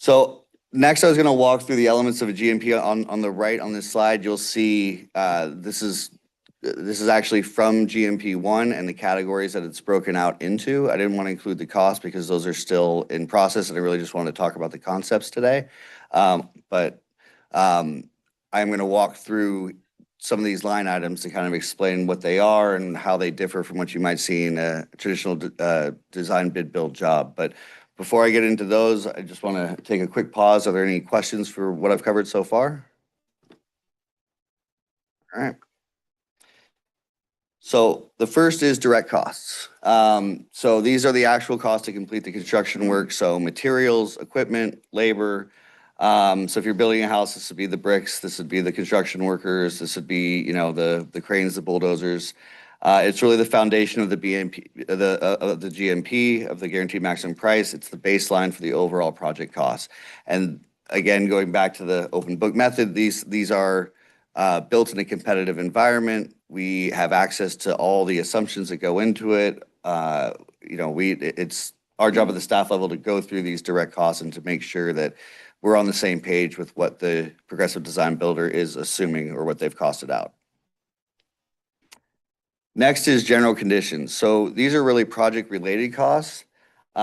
So next, I was going to walk through the elements of a GMP. On the right on this slide, you'll see this is actually from GMP1 and the categories that it's broken out into. I didn't want to include the cost because those are still in process, and I really just wanted to talk about the concepts today. But I'm going to walk through some of these line items to kind of explain what they are and how they differ from what you might see in a traditional design bid build job. But before I get into those, I just want to take a quick pause. Are there any questions for what I've covered so far? All right. So the first is direct costs. So these are the actual costs to complete the construction work. So materials, equipment, labor. So if you're building a house, this would be the bricks, this would be the construction workers, this would be, the cranes, the bulldozers. It's really the foundation of the GMP, of the guaranteed maximum price. It's the baseline for the overall project cost. And again, going back to the open book method, these are built in a competitive environment. We have access to all the assumptions that go into it. It's our job at the staff level to go through these direct costs and to make sure that we're on the same page with what the Progressive Design Builder is assuming or what they've costed out. Next is general conditions. So these are really project-related costs. They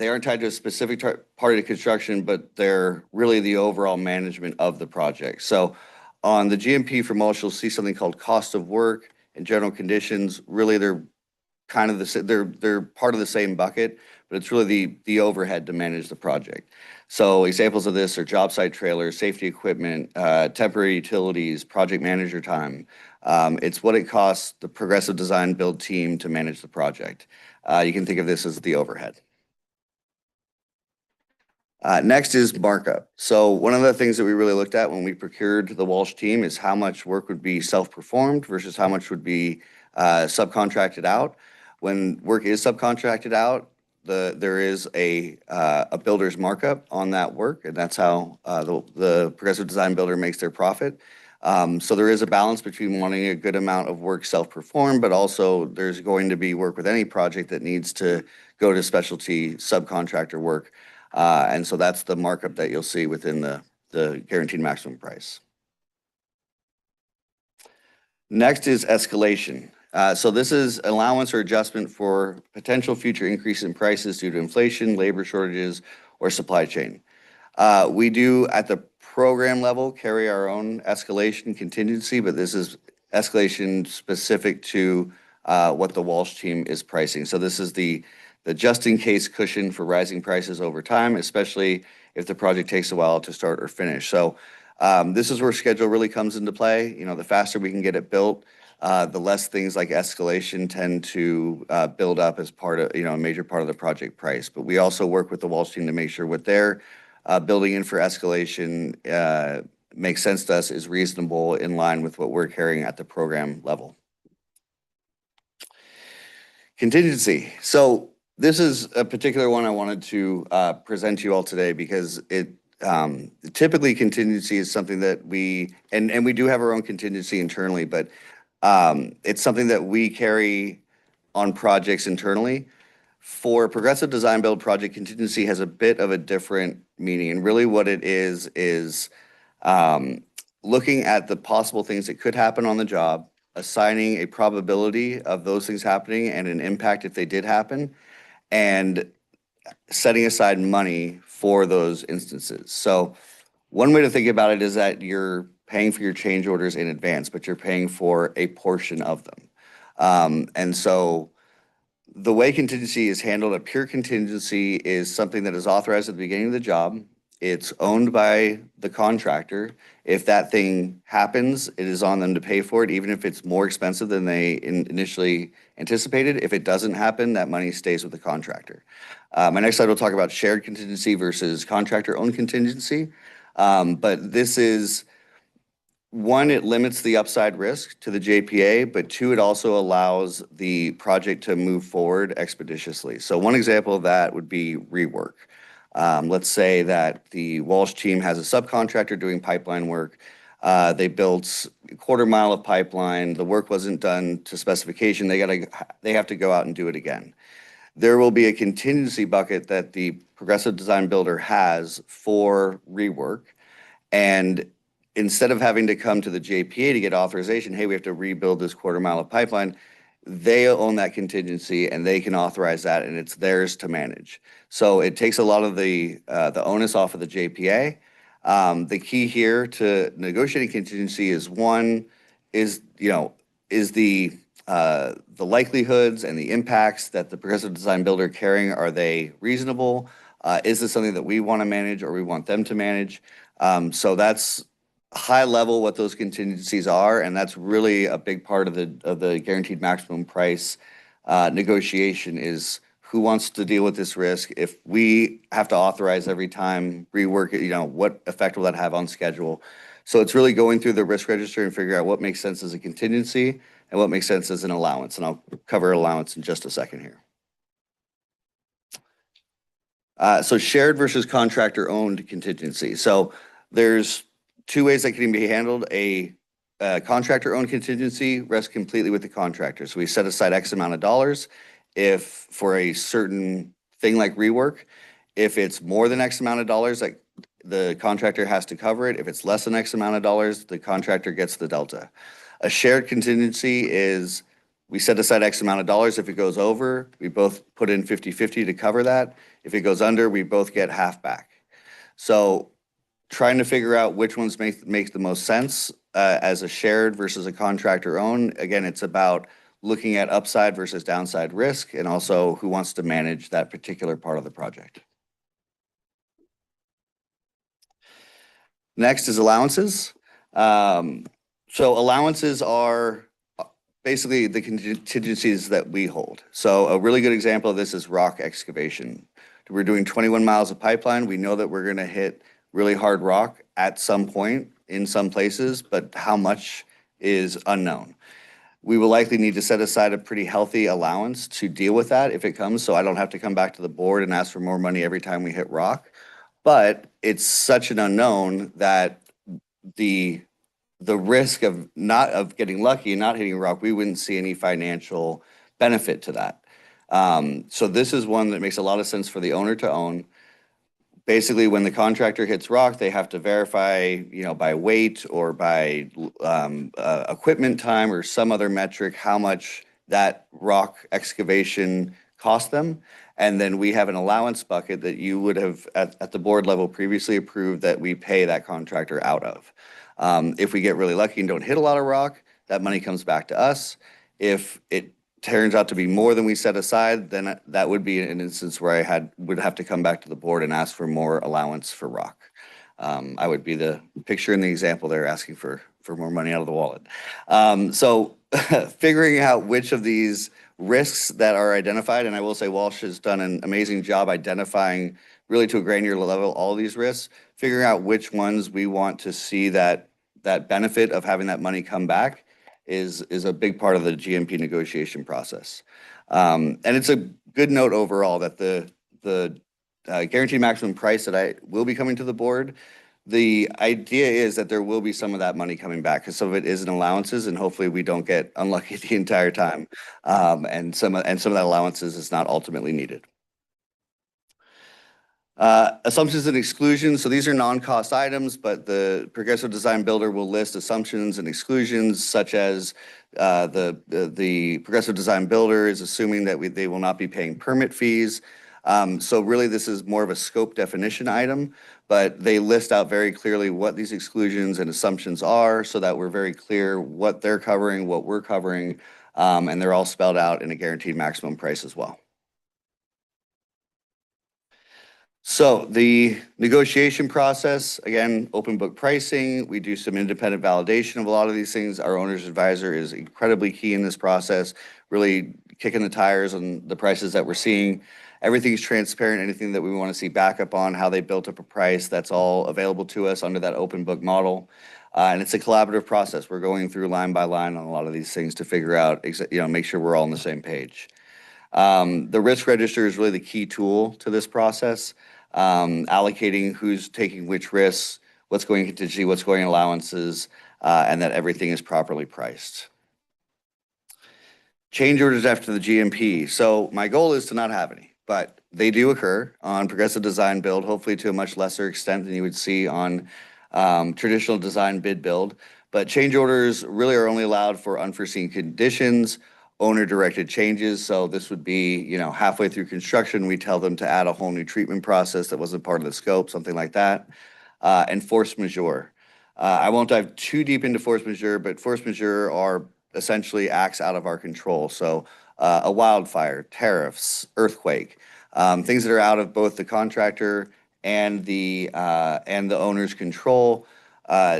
aren't tied to a specific part of the construction, but they're really the overall management of the project. So on the GMP for mulch, you'll see something called cost of work and general conditions. Really, they're kind of they're part of the same bucket, but it's really the overhead to manage the project. So examples of this are job site trailers, safety equipment, temporary utilities, project manager time. It's what it costs the Progressive Design Build team to manage the project. You can think of this as the overhead. Next is markup. So one of the things that we really looked at when we procured the Walsh team is how much work would be self-performed versus how much would be subcontracted out. When work is subcontracted out, there is a builder's markup on that work, and that's how the Progressive Design Builder makes their profit. So there is a balance between wanting a good amount of work self-performed, but also there's going to be work with any project that needs to go to specialty subcontractor work. And so that's the markup that you'll see within the guaranteed maximum price. Next is escalation. So this is allowance or adjustment for potential future increase in prices due to inflation, labor shortages, or supply chain. We do at the program level carry our own escalation contingency, but this is escalation specific to what the Walsh team is pricing. So this is the just-in-case cushion for rising prices over time, especially if the project takes a while to start or finish. So this is where schedule really comes into play. You know, the faster we can get it built, the less things like escalation tend to build up as part of, a major part of the project price. But we also work with the Walsh team to make sure what they're building in for escalation makes sense to us, is reasonable, in line with what we're carrying at the program level. Contingency. So this is a particular one I wanted to present to you all today because typically contingency is something that we do have our own contingency internally, but it's something that we carry on projects internally. For Progressive Design Build project, contingency has a bit of a different meaning, and really what it is looking at the possible things that could happen on the job, assigning a probability of those things happening and an impact if they did happen, and setting aside money for those instances. So one way to think about it is that you're paying for your change orders in advance, but you're paying for a portion of them. And so the way contingency is handled, a pure contingency is something that is authorized at the beginning of the job. It's owned by the contractor. If that thing happens, it is on them to pay for it, even if it's more expensive than they initially anticipated. If it doesn't happen, that money stays with the contractor. My next slide will talk about shared contingency versus contractor-owned contingency. But this is, one, it limits the upside risk to the JPA, but two, it also allows the project to move forward expeditiously. So one example of that would be rework. Let's say that the Walsh team has a subcontractor doing pipeline work. They built a quarter mile of pipeline. The work wasn't done to specification. They have to go out and do it again. There will be a contingency bucket that the Progressive Design Builder has for rework. And instead of having to come to the JPA to get authorization, hey, we have to rebuild this quarter mile of pipeline, they own that contingency and they can authorize that, and it's theirs to manage. So it takes a lot of the onus off of the JPA. The key here to negotiating contingency is, one, is the likelihoods and the impacts that the Progressive Design Builder carrying, are they reasonable? Is this something that we want to manage or we want them to manage? So that's high level what those contingencies are, and that's really a big part of the guaranteed maximum price negotiation, is who wants to deal with this risk. If we have to authorize every time rework it, what effect will that have on schedule? So it's really going through the risk register and figure out what makes sense as a contingency and what makes sense as an allowance. And I'll cover allowance in just a second here. So shared versus contractor owned contingency. So there's two ways that can be handled. A contractor owned contingency rests completely with the contractor. So we set aside X amount of dollars for a certain thing like rework. If it's more than X amount of dollars, like the contractor has to cover it. If it's less than X amount of dollars, the contractor gets the delta. A shared contingency is we set aside X amount of dollars. If it goes over, we both put in 50-50 to cover that. If it goes under, we both get half back. So trying to figure out which ones make the most sense as a shared versus a contractor owned. Again, it's about looking at upside versus downside risk and also who wants to manage that particular part of the project. Next is allowances. So allowances are basically the contingencies that we hold. So a really good example of this is rock excavation. We're doing 21 miles of pipeline. We know that we're going to hit really hard rock at some point in some places, but how much is unknown. We will likely need to set aside a pretty healthy allowance to deal with that if it comes, so I don't have to come back to the board and ask for more money every time we hit rock. But it's such an unknown that the risk of getting lucky and not hitting rock, we wouldn't see any financial benefit to that. So this is one that makes a lot of sense for the owner to own. Basically, when the contractor hits rock, they have to verify, by weight or by equipment time or some other metric, how much that rock excavation cost them. And then we have an allowance bucket that you would have at the board level previously approved that we pay that contractor out of. If we get really lucky and don't hit a lot of rock, that money comes back to us. If it turns out to be more than we set aside, then that would be an instance where I would have to come back to the board and ask for more allowance for rock. I would be the picture in the example there asking for more money out of the wallet. So figuring out which of these risks that are identified, and I will say Walsh has done an amazing job identifying really to a granular level all these risks, figuring out which ones we want to see that benefit of having that money come back is a big part of the GMP negotiation process. And it's a good note overall that the guaranteed maximum price that I will be coming to the board, the idea is that there will be some of that money coming back because some of it is in allowances and hopefully we don't get unlucky the entire time. And some of that allowances is not ultimately needed. Assumptions and exclusions. So these are non-cost items, but the Progressive Design Builder will list assumptions and exclusions such as the Progressive Design Builder is assuming that they will not be paying permit fees. So really this is more of a scope definition item, but they list out very clearly what these exclusions and assumptions are so that we're very clear what they're covering, what we're covering, and they're all spelled out in a guaranteed maximum price as well. So the negotiation process, again, open book pricing. We do some independent validation of a lot of these things. Our owner's advisor is incredibly key in this process, really kicking the tires on the prices that we're seeing. Everything's transparent. Anything that we want to see backup on, how they built up a price, that's all available to us under that open book model. And it's a collaborative process. We're going through line by line on a lot of these things to figure out, make sure we're all on the same page. The risk register is really the key tool to this process. Allocating who's taking which risks, what's going contingency, what's going allowances, and that everything is properly priced. Change orders after the GMP. So my goal is to not have any, but they do occur on Progressive Design Build, hopefully to a much lesser extent than you would see on traditional design bid build. But change orders really are only allowed for unforeseen conditions, owner-directed changes. So this would be, halfway through construction, we tell them to add a whole new treatment process that wasn't part of the scope, something like that. And force majeure. I won't dive too deep into force majeure, but force majeure are essentially acts out of our control. So a wildfire, tariffs, earthquake, things that are out of both the contractor and the owner's control.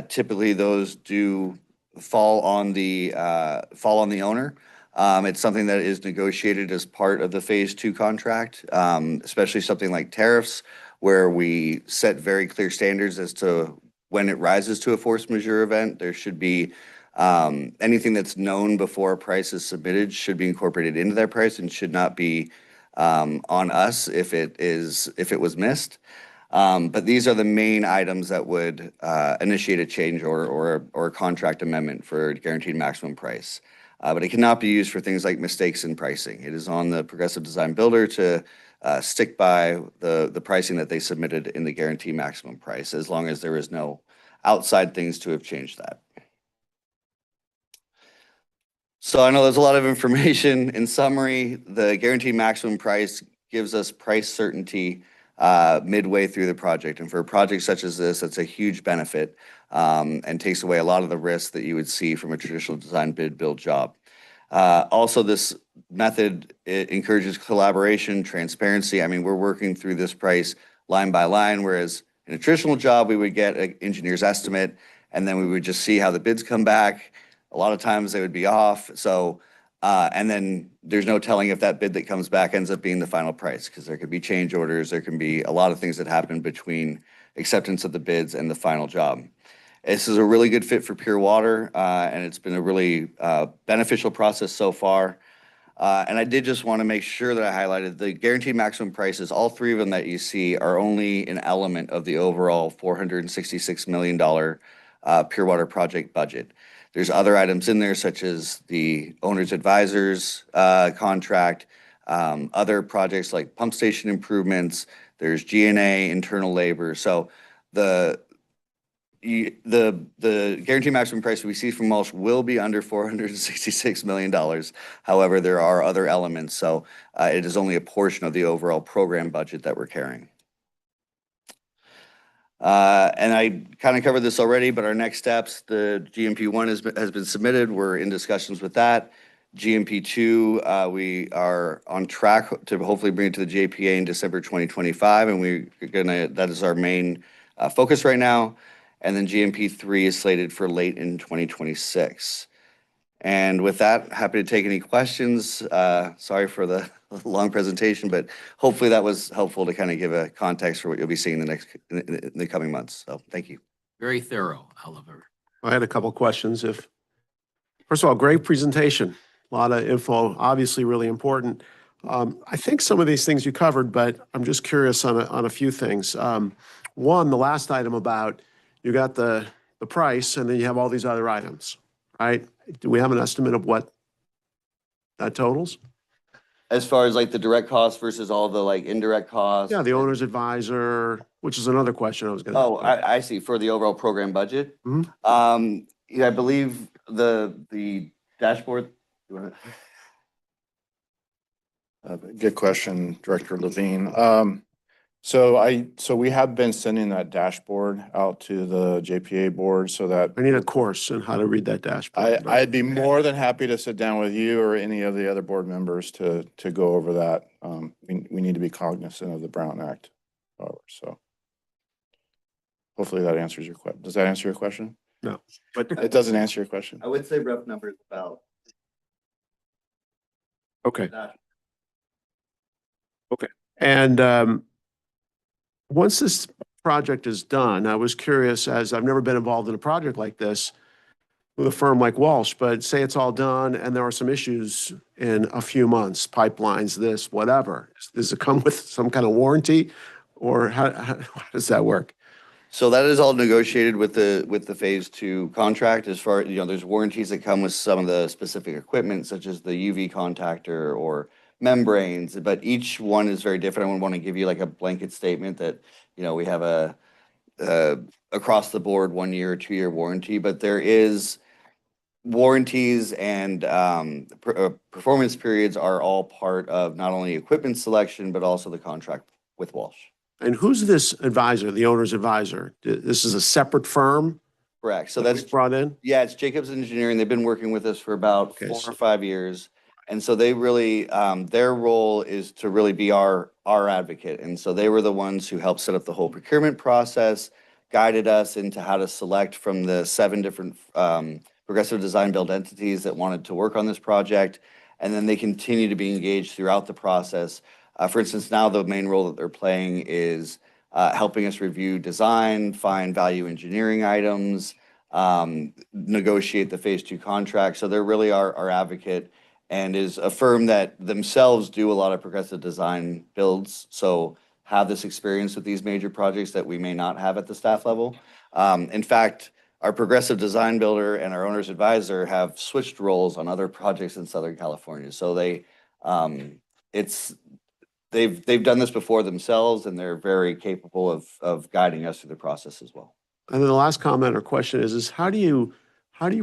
Typically, those do fall on the owner. It's something that is negotiated as part of the phase 2 contract, especially something like tariffs, where we set very clear standards as to when it rises to a force majeure event. There should be anything that's known before a price is submitted should be incorporated into that price and should not be on us if it was missed. But these are the main items that would initiate a change or a contract amendment for guaranteed maximum price. But it cannot be used for things like mistakes in pricing. It is on the Progressive Design Builder to stick by the pricing that they submitted in the guarantee maximum price, as long as there is no outside things to have changed that. So I know there's a lot of information. In summary, the guaranteed maximum price gives us price certainty midway through the project. And for a project such as this, that's a huge benefit and takes away a lot of the risk that you would see from a traditional design bid build job. Also, this method, it encourages collaboration, transparency. I mean, we're working through this price line by line, whereas in a traditional job, we would get an engineer's estimate, and then we would just see how the bids come back. A lot of times they would be off. So, and then there's no telling if that bid that comes back ends up being the final price, because there could be change orders. There can be a lot of things that happen between acceptance of the bids and the final job. This is a really good fit for Pure Water, and it's been a really beneficial process so far. And I did just want to make sure that I highlighted the guaranteed maximum prices. All three of them that you see are only an element of the overall $466 million Pure Water project budget. There's other items in there, such as the owner's advisors contract, other projects like pump station improvements. There's G&A, internal labor. So the guaranteed maximum price we see from Walsh will be under $466 million. However, there are other elements, so it is only a portion of the overall program budget that we're carrying. And I kind of covered this already, but our next steps, the GMP1 has been submitted. We're in discussions with that. GMP2, we are on track to hopefully bring it to the JPA in December 2025, and that is our main focus right now. And then GMP3 is slated for late in 2026. And with that, happy to take any questions. Sorry for the long presentation, but hopefully that was helpful to kind of give a context for what you'll be seeing in the coming months. So thank you. Very thorough, Oliver. I had a couple questions. First of all, great presentation. A lot of info, obviously really important. I think some of these things you covered, but I'm just curious on a few things. One, the last item about you got the price and then you have all these other items, right? Do we have an estimate of what that totals? As far as like the direct costs versus all the like indirect costs? Yeah, the owner's advisor, which is another question I was gonna. Oh, I see. For the overall program budget? Mhm. Yeah, I believe the dashboard. Good question, Director Levine. So we have been sending that dashboard out to the JPA board so that I need a course on how to read that dashboard. I'd be more than happy to sit down with you or any of the other board members to go over that. We need to be cognizant of the Brown Act, however, so hopefully that answers your question. Does that answer your question? No, but It doesn't answer your question. I would say rough numbers about. okay. Okay. And once this project is done, I was curious, as I've never been involved in a project like this with a firm like Walsh, but say it's all done and there are some issues in a few months, pipelines, this, whatever. Does it come with some kind of warranty, or how does that work? So that is all negotiated with the phase 2 contract. As far, there's warranties that come with some of the specific equipment, such as the UV contactor or membranes, but each one is very different. I wouldn't want to give you like a blanket statement that, we have a across the board 1 year or 2 year warranty, but there is warranties and performance periods are all part of not only equipment selection, but also the contract with Walsh. And who's this advisor, the owner's advisor? This is a separate firm? Correct. So that that's was brought in? Yeah, it's Jacobs Engineering. They've been working with us for about Okay, 4 or 5 years. And so they really, their role is to really be our advocate. And so they were the ones who helped set up the whole procurement process, guided us into how to select from the 7 different progressive design build entities that wanted to work on this project. And then they continue to be engaged throughout the process. For instance, now the main role that they're playing is helping us review design, find value engineering items, negotiate the phase 2 contract. So they're really our advocate, and is a firm that themselves do a lot of progressive design builds. So have this experience with these major projects that we may not have at the staff level. In fact, our progressive design builder and our owner's advisor have switched roles on other projects in Southern California. So they, they've done this before themselves, and they're very capable of guiding us through the process as well. And then the last comment or question is how do you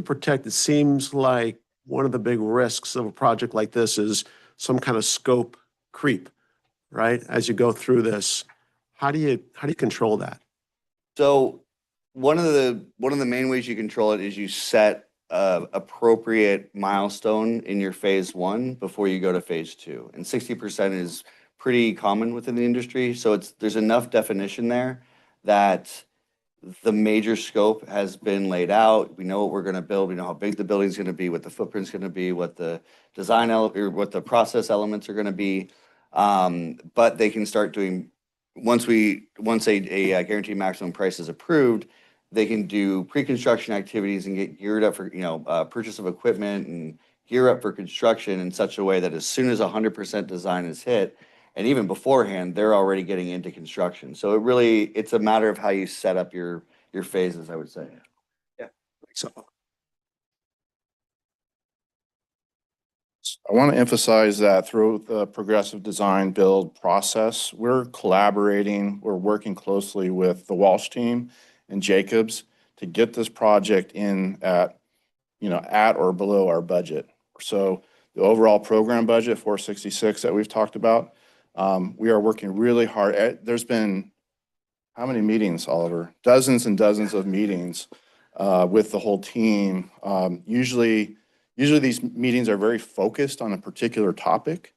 protect? It seems like one of the big risks of a project like this is some kind of scope creep, right? As you go through this, how do you control that? So one of the main ways you control it is you set a appropriate milestone in your phase one before you go to phase two. And 60% is pretty common within the industry. So there's enough definition there that the major scope has been laid out. We know what we're going to build. We know how big the building's going to be, what the footprint's going to be, what the design or what the process elements are going to be. But they can start doing once a guaranteed maximum price is approved, they can do pre-construction activities and get geared up for purchase of equipment and gear up for construction in such a way that as soon as 100% design is hit, and even beforehand, they're already getting into construction. So it's a matter of how you set up your phases, I would say. Yeah. So I want to emphasize that through the progressive design build process, we're collaborating, we're working closely with the Walsh team and Jacobs to get this project in at or below our budget. So the overall program budget, 466 that we've talked about, we are working really hard. There's been how many meetings, Oliver? Dozens and dozens of meetings with the whole team. Usually these meetings are very focused on a particular topic.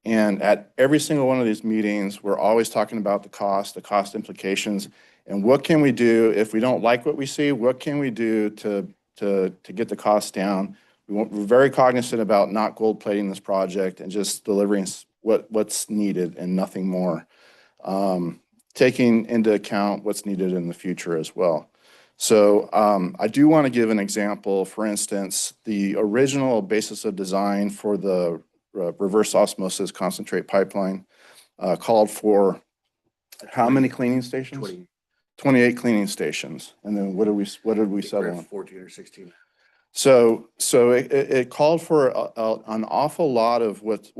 And at every single one of these meetings, we're always talking about the cost implications, and what can we do if we don't like what we see? What can we do to get the costs down? We're very cognizant about not gold plating this project and just delivering what's needed and nothing more. Taking into account what's needed in the future as well. So I do want to give an example. For instance, the original basis of design for the reverse osmosis concentrate pipeline called for how many cleaning stations? 28 cleaning stations. And then what did we settle on? 14 or 16. So it called for an awful lot of what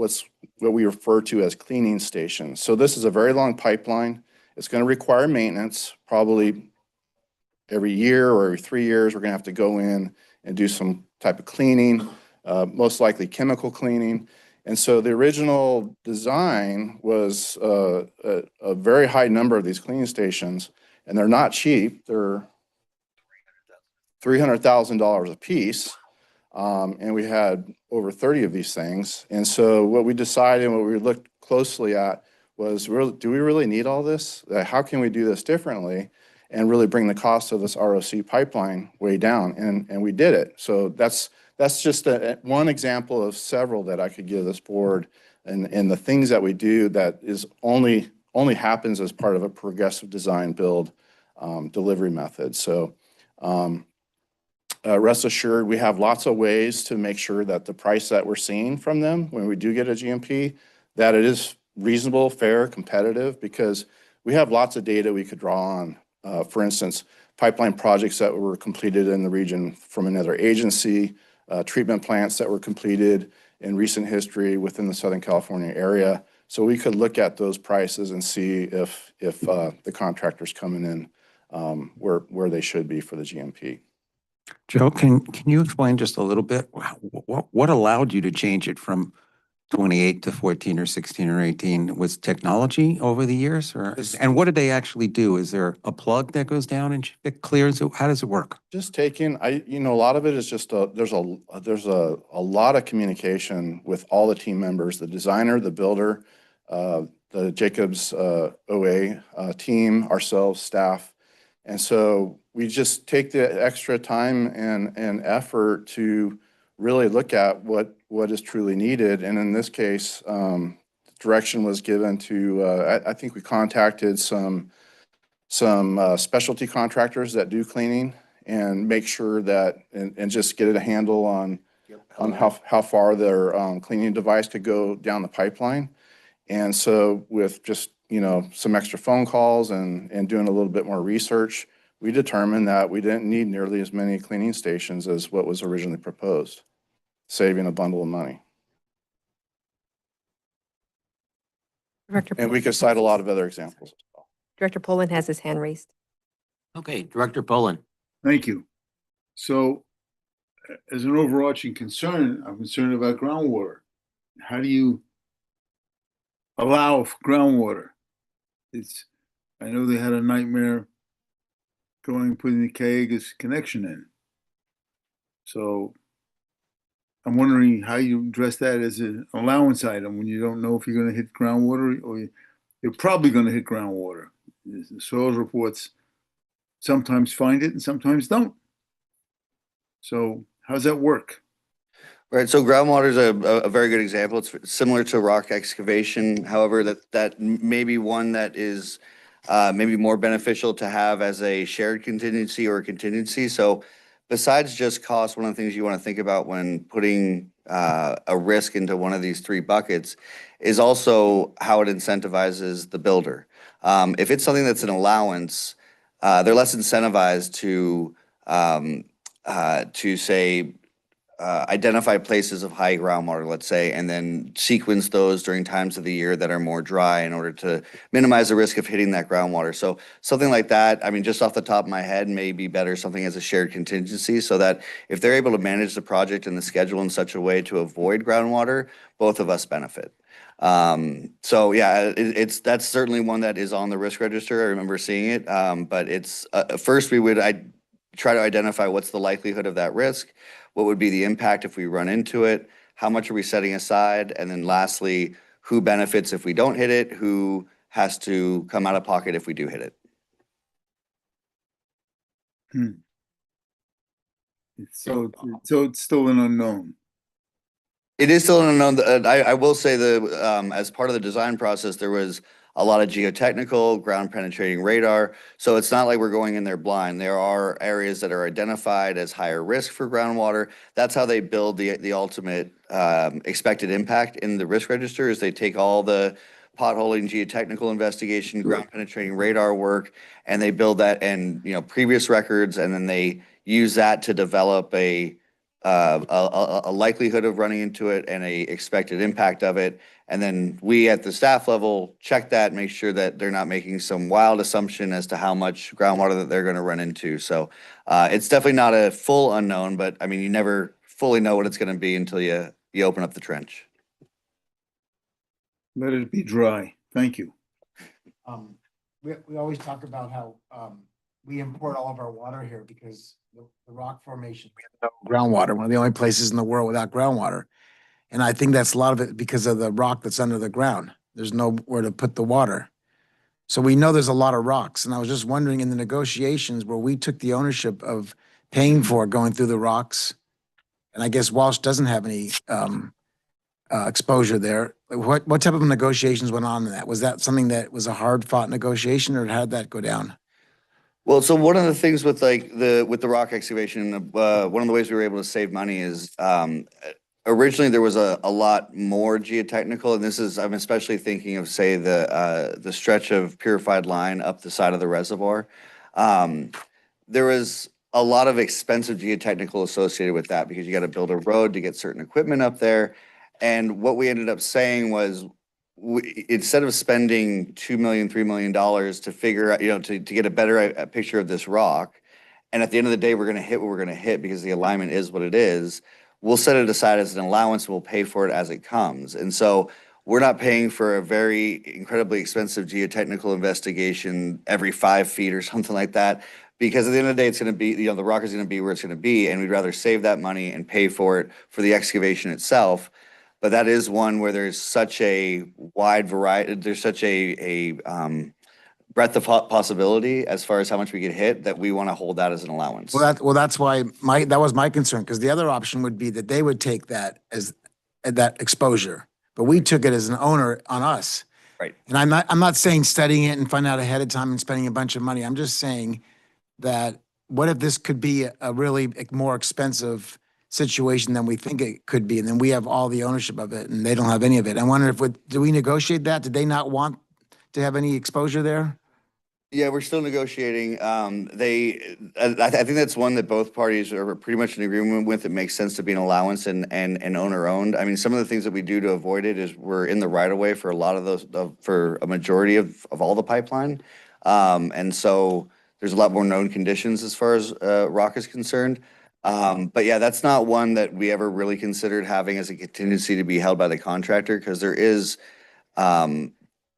we refer to as cleaning stations. So this is a very long pipeline. It's going to require maintenance, probably every year or every 3 years. We're going to have to go in and do some type of cleaning, most likely chemical cleaning. And so the original design was a very high number of these cleaning stations, and they're not cheap. They're $300,000 a piece. And we had over 30 of these things. And so what we decided and what we looked closely at was, do we really need all this? How can we do this differently and really bring the cost of this ROC pipeline way down? And we did it. So that's just one example of several that I could give this board and the things that we do that is only happens as part of a progressive design build delivery method. So rest assured, we have lots of ways to make sure that the price that we're seeing from them when we do get a GMP, that it is reasonable, fair, competitive, because we have lots of data we could draw on. For instance, pipeline projects that were completed in the region from another agency, treatment plants that were completed in recent history within the Southern California area. So we could look at those prices and see if the contractor's coming in where they should be for the GMP. Joe, can you explain just a little bit what allowed you to change it from 28 to 14 or 16 or 18? Was technology over the years, and what did they actually do? Is there a plug that goes down and it clears? How does it work? Just taking, a lot of it is just there's a lot of communication with all the team members, the designer, the builder, the Jacobs OA team, ourselves, staff. And so we just take the extra time and effort to really look at what is truly needed. And in this case, direction was given to, I think we contacted some specialty contractors that do cleaning and make sure that, and just get a handle on how far their cleaning device could go down the pipeline. And so with just, some extra phone calls and doing a little bit more research, we determined that we didn't need nearly as many cleaning stations as what was originally proposed, saving a bundle of money. And we could cite a lot of other examples. Director Poland has his hand raised. Okay, Director Poland. Thank you. So as an overarching concern, I'm concerned about groundwater. How do you allow for groundwater? I know they had a nightmare putting the Cayugas connection in. So I'm wondering how you address that as an allowance item when you don't know if you're gonna hit groundwater or you're probably gonna hit groundwater. The soil reports sometimes find it and sometimes don't. So how does that work? Right, so groundwater is a very good example. It's similar to rock excavation. However, that may be one that is maybe more beneficial to have as a shared contingency or a contingency. So besides just cost, one of the things you want to think about when putting a risk into one of these three buckets is also how it incentivizes the builder. If it's something that's an allowance, they're less incentivized to say, identify places of high groundwater, let's say, and then sequence those during times of the year that are more dry in order to minimize the risk of hitting that groundwater. So something like that, I mean, just off the top of my head, may be better something as a shared contingency so that if they're able to manage the project and the schedule in such a way to avoid groundwater, both of us benefit. So yeah, that's certainly one that is on the risk register. I remember seeing it, but it's first we would try to identify what's the likelihood of that risk. What would be the impact if we run into it? How much are we setting aside? And then lastly, who benefits if we don't hit it? Who has to come out of pocket if we do hit it? So it's still an unknown. It is still an unknown. I will say as part of the design process, there was a lot of geotechnical, ground penetrating radar. So it's not like we're going in there blind. There are areas that are identified as higher risk for groundwater. That's how they build the ultimate expected impact in the risk register is they take all the potholing, geotechnical investigation, ground penetrating radar work, and they build that and previous records, and then they use that to develop a likelihood of running into it and a expected impact of it. And then we at the staff level check that, make sure that they're not making some wild assumption as to how much groundwater that they're going to run into. So it's definitely not a full unknown, but I mean, you never fully know what it's going to be until you open up the trench. Let it be dry. Thank you. We always talk about how we import all of our water here because the rock formation, we have no groundwater, one of the only places in the world without groundwater. And I think that's a lot of it because of the rock that's under the ground. There's nowhere to put the water. So we know there's a lot of rocks. And I was just wondering in the negotiations where we took the ownership of paying for going through the rocks, and I guess Walsh doesn't have any exposure there. What type of negotiations went on in that? Was that something that was a hard fought negotiation or how did that go down? Well, so one of the things with the rock excavation, one of the ways we were able to save money is originally there was a lot more geotechnical, and I'm especially thinking of say the stretch of purified line up the side of the reservoir. There was a lot of expensive geotechnical associated with that because you got to build a road to get certain equipment up there. And what we ended up saying was, instead of spending $2 million, $3 million to figure out, to get a better picture of this rock, and at the end of the day, we're going to hit what we're going to hit because the alignment is what it is, we'll set it aside as an allowance. We'll pay for it as it comes. And so we're not paying for a very incredibly expensive geotechnical investigation every 5 feet or something like that, because at the end of the day, it's going to be, the rock is going to be where it's going to be, and we'd rather save that money and pay for it for the excavation itself. But that is one where there's such a wide variety, there's such a breadth of possibility as far as how much we get hit that we want to hold that as an allowance. Well, that's why that was my concern, because the other option would be that they would take that as that exposure, but we took it as an owner on us. Right. And I'm not saying studying it and find out ahead of time and spending a bunch of money. I'm just saying that what if this could be a really more expensive situation than we think it could be, and then we have all the ownership of it and they don't have any of it. I wonder if do we negotiate that? Did they not want to have any exposure there? Yeah, we're still negotiating. I think that's one that both parties are pretty much in agreement with. It makes sense to be an allowance and owner owned. I mean, some of the things that we do to avoid it is we're in the right of way for a lot of those, for a majority of all the pipeline. And so there's a lot more known conditions as far as rock is concerned. But yeah, that's not one that we ever really considered having as a contingency to be held by the contractor, because um,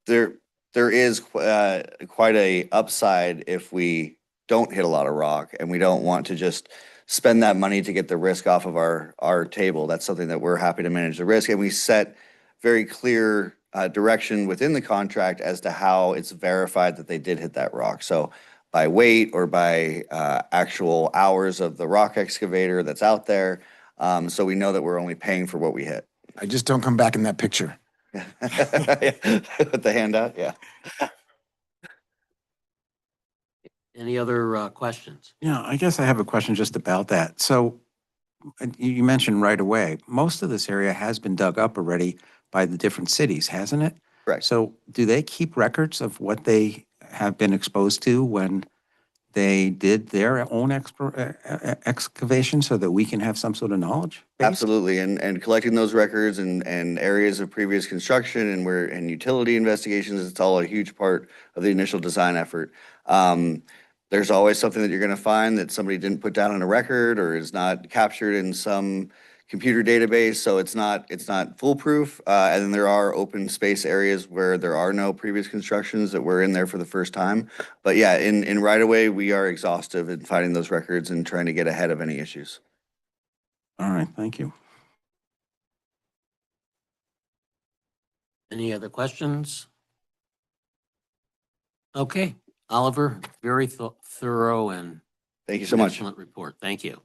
there, there is quite a upside if we don't hit a lot of rock, and we don't want to just spend that money to get the risk off of our table. That's something that we're happy to manage the risk, and we set very clear direction within the contract as to how it's verified that they did hit that rock. So by weight or by actual hours of the rock excavator that's out there. So we know that we're only paying for what we hit. I just don't come back in that picture. With the handout, yeah. Any other questions? Yeah, I guess I have a question just about that. So you mentioned right away, most of this area has been dug up already by the different cities, hasn't it? Correct. So do they keep records of what they have been exposed to when they did their own excavation so that we can have some sort of knowledge base? Absolutely, and collecting those records and areas of previous construction and utility investigations, it's all a huge part of the initial design effort. There's always something that you're gonna find that somebody didn't put down on a record or is not captured in some computer database, so it's not foolproof. And then there are open space areas where there are no previous constructions that were in there for the first time. But yeah, in right of way, we are exhaustive in finding those records and trying to get ahead of any issues. All right, thank you. Any other questions? Okay, Oliver, very thorough and Thank you so much. excellent report. Thank you.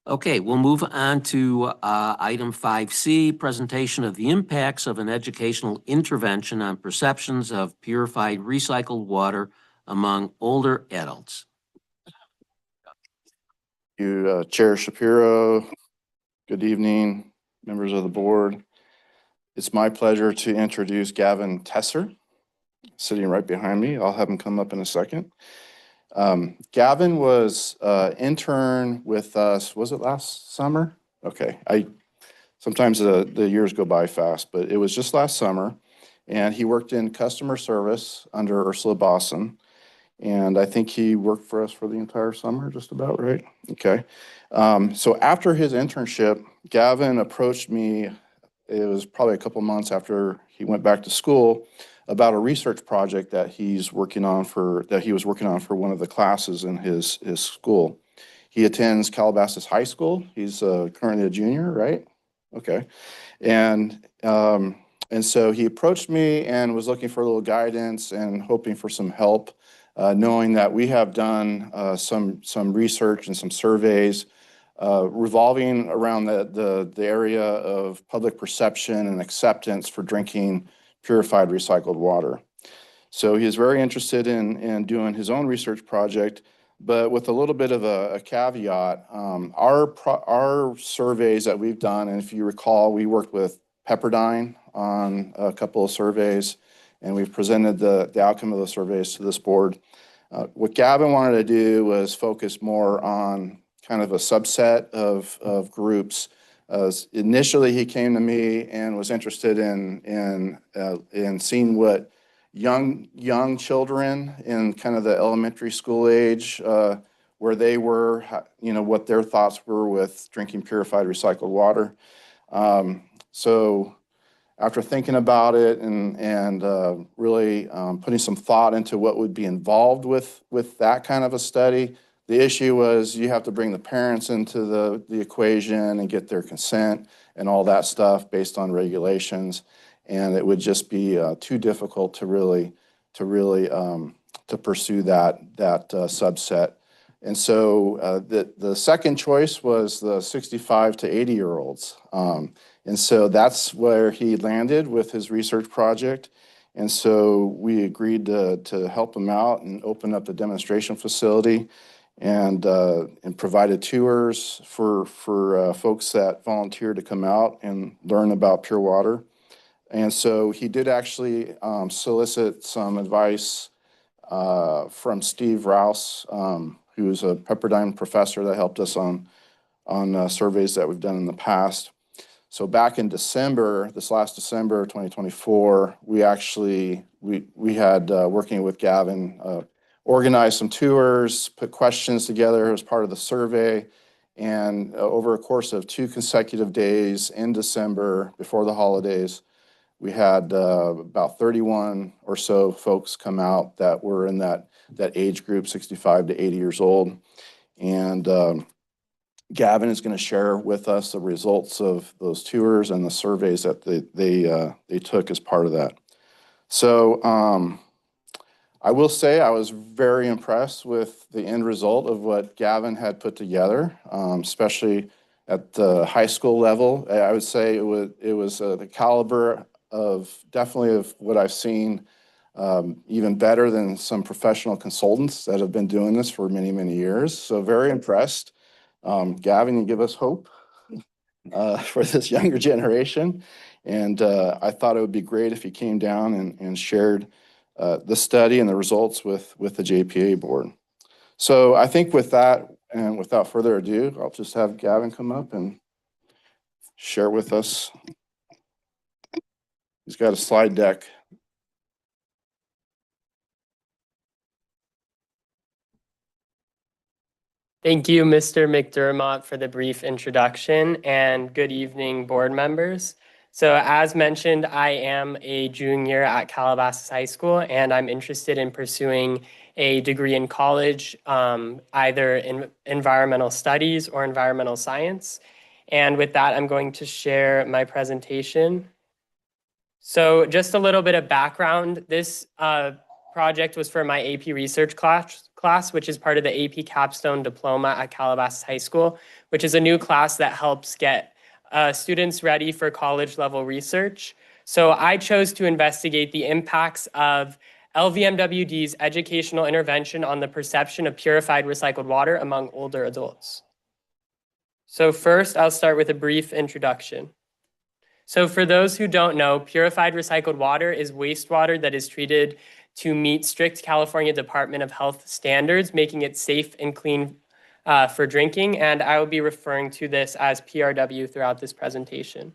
Okay, we'll move on to item 5C, presentation of the impacts of an educational intervention on perceptions of purified recycled water among older adults. You, Chair Shapiro, good evening, members of the board. It's my pleasure to introduce Gavin Tesser, sitting right behind me. I'll have him come up in a second. Gavin was intern with us, was it last summer? Okay, sometimes the years go by fast, but it was just last summer. And he worked in customer service under Ursula Bosson. And I think he worked for us for the entire summer, just about, right? Okay. So after his internship, Gavin approached me, it was probably a couple months after he went back to school, about a research project that he was working on for one of the classes in his school. He attends Calabasas High School. He's currently a junior, right? Okay. And so he approached me and was looking for a little guidance and hoping for some help, knowing that we have done some research and some surveys revolving around the area of public perception and acceptance for drinking purified recycled water. So he is very interested in doing his own research project, but with a little bit of a caveat. Our surveys that we've done, and if you recall, we worked with Pepperdine on a couple of surveys, and we've presented the outcome of those surveys to this board. What Gavin wanted to do was focus more on kind of a subset of groups. Initially, he came to me and was interested in seeing what young children in kind of the elementary school age, where they were, what their thoughts were with drinking purified recycled water. So after thinking about it and really putting some thought into what would be involved with that kind of a study, the issue was you have to bring the parents into the equation and get their consent and all that stuff based on regulations. And it would just be too difficult to really pursue that subset. And so the second choice was the 65 to 80-year-olds. And so that's where he landed with his research project. And so we agreed to help him out and open up the demonstration facility and provided tours for folks that volunteered to come out and learn about pure water. And so he did actually solicit some advice from Steve Rouse, who's a Pepperdine professor that helped us on surveys that we've done in the past. So back in December, this last December, 2024, we actually, we had, working with Gavin, organized some tours, put questions together as part of the survey. And over a course of 2 consecutive days in December, before the holidays, we had about 31 or so folks come out that were in that age group, 65 to 80 years old. And Gavin is going to share with us the results of those tours and the surveys that they took as part of that. So I will say I was very impressed with the end result of what Gavin had put together, especially at the high school level. I would say it was the caliber of definitely of what I've seen, even better than some professional consultants that have been doing this for many, many years. So very impressed. Gavin, you give us hope for this younger generation. And I thought it would be great if he came down and shared the study and the results with the JPA board. So I think with that, and without further ado, I'll just have Gavin come up and share with us. He's got a slide deck. Thank you, Mr. McDermott, for the brief introduction, and good evening, board members. So as mentioned, I am a junior at Calabasas High School, and I'm interested in pursuing a degree in college, either in environmental studies or environmental science. And with that, I'm going to share my presentation. So just a little bit of background. This project was for my AP research class, which is part of the AP Capstone Diploma at Calabasas High School, which is a new class that helps get students ready for college level research. So I chose to investigate the impacts of LVMWD's educational intervention on the perception of purified recycled water among older adults. So first, I'll start with a brief introduction. So for those who don't know, purified recycled water is wastewater that is treated to meet strict California Department of Health standards, making it safe and clean for drinking. And I will be referring to this as PRW throughout this presentation.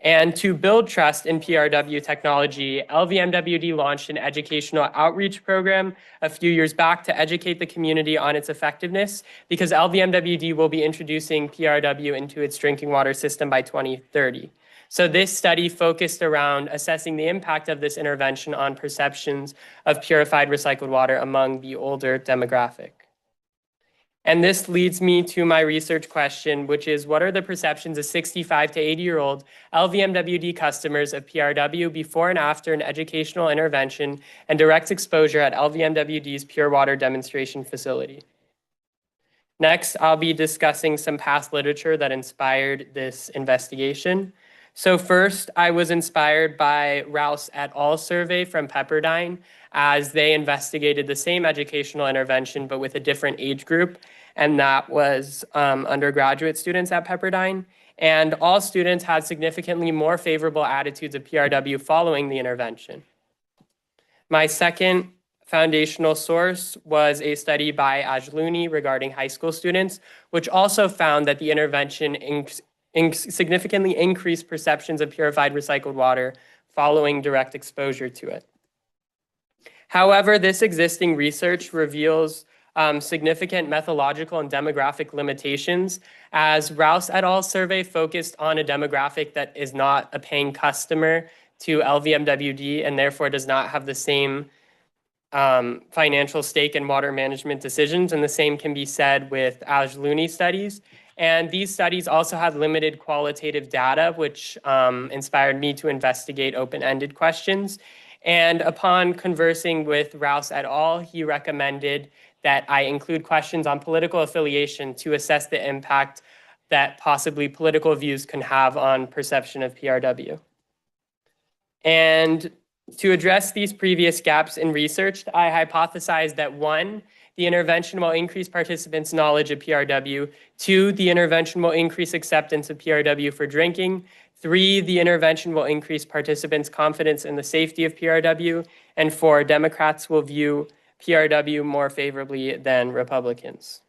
And to build trust in PRW technology, LVMWD launched an educational outreach program a few years back to educate the community on its effectiveness, because LVMWD will be introducing PRW into its drinking water system by 2030. So this study focused around assessing the impact of this intervention on perceptions of purified recycled water among the older demographic. And this leads me to my research question, which is, what are the perceptions of 65 to 80-year-old LVMWD customers of PRW before and after an educational intervention and direct exposure at LVMWD's Pure Water demonstration facility? Next, I'll be discussing some past literature that inspired this investigation. So first, I was inspired by Rouse et al. Survey from Pepperdine, as they investigated the same educational intervention, but with a different age group, and that was undergraduate students at Pepperdine. And all students had significantly more favorable attitudes of PRW following the intervention. My second foundational source was a study by Ajluni regarding high school students, which also found that the intervention significantly increased perceptions of purified recycled water following direct exposure to it. However, this existing research reveals significant methodological and demographic limitations, as Rouse et al. Survey focused on a demographic that is not a paying customer to LVMWD and therefore does not have the same financial stake in water management decisions, and the same can be said with Ajluni studies. And these studies also had limited qualitative data, which inspired me to investigate open-ended questions. And upon conversing with Rouse et al., he recommended that I include questions on political affiliation to assess the impact that possibly political views can have on perception of PRW. And to address these previous gaps in research, I hypothesized that 1, the intervention will increase participants' knowledge of PRW. 2, the intervention will increase acceptance of PRW for drinking. 3, the intervention will increase participants' confidence in the safety of PRW. And 4, Democrats will view PRW more favorably than Republicans.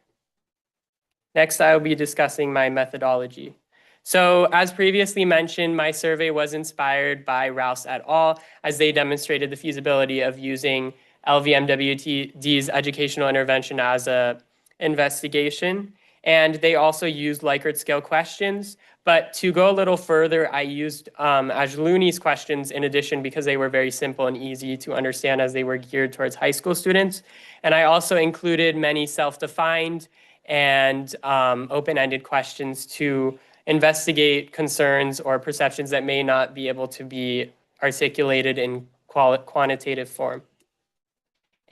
Next, I will be discussing my methodology. So as previously mentioned, my survey was inspired by Rouse et al. As they demonstrated the feasibility of using LVMWTD's educational intervention as a investigation. And they also used Likert scale questions. But to go a little further, I used Ajluni's questions in addition because they were very simple and easy to understand as they were geared towards high school students. And I also included many self-defined and open-ended questions to investigate concerns or perceptions that may not be able to be articulated in quantitative form.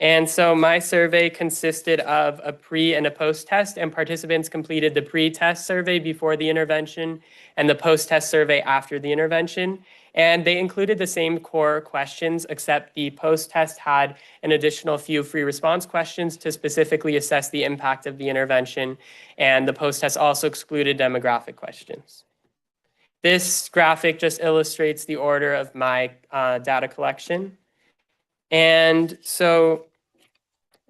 And so my survey consisted of a pre and a post-test, and participants completed the pre-test survey before the intervention and the post-test survey after the intervention. And they included the same core questions, except the post-test had an additional few free response questions to specifically assess the impact of the intervention. And the post-test also excluded demographic questions. This graphic just illustrates the order of my data collection. And so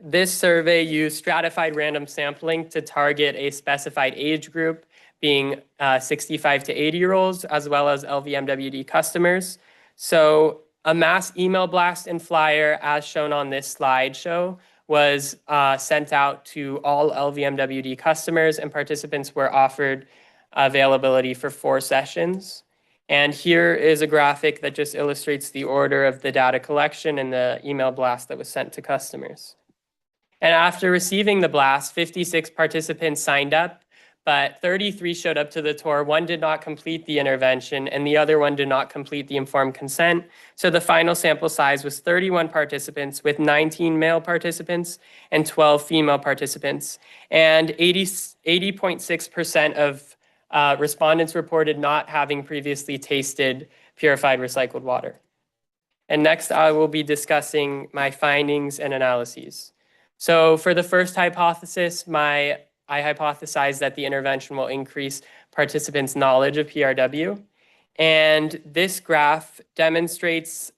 this survey used stratified random sampling to target a specified age group, being 65 to 80-year-olds, as well as LVMWD customers. So a mass email blast and flyer, as shown on this slideshow, was sent out to all LVMWD customers, and participants were offered availability for 4 sessions. And here is a graphic that just illustrates the order of the data collection and the email blast that was sent to customers. And after receiving the blast, 56 participants signed up, but 33 showed up to the tour. 1 did not complete the intervention, and the other 1 did not complete the informed consent. So the final sample size was 31 participants, with 19 male participants and 12 female participants. And 80.6% of respondents reported not having previously tasted purified recycled water. And next, I will be discussing my findings and analyses. So for the first hypothesis, I hypothesized that the intervention will increase participants' knowledge of PRW. And this graph demonstrates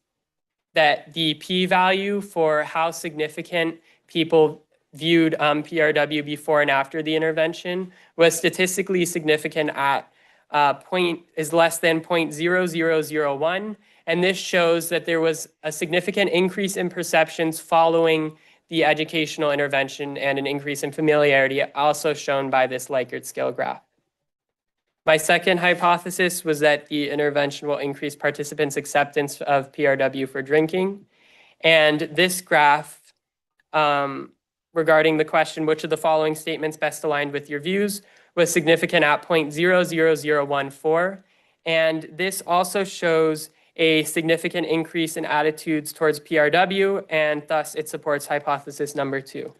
that the p-value for how significant people viewed PRW before and after the intervention was statistically significant at is less than 0.0001. And this shows that there was a significant increase in perceptions following the educational intervention and an increase in familiarity, also shown by this Likert scale graph. My second hypothesis was that the intervention will increase participants' acceptance of PRW for drinking. And this graph regarding the question, which of the following statements best aligned with your views, was significant at 0.00014. And this also shows a significant increase in attitudes towards PRW, and thus it supports hypothesis number 2.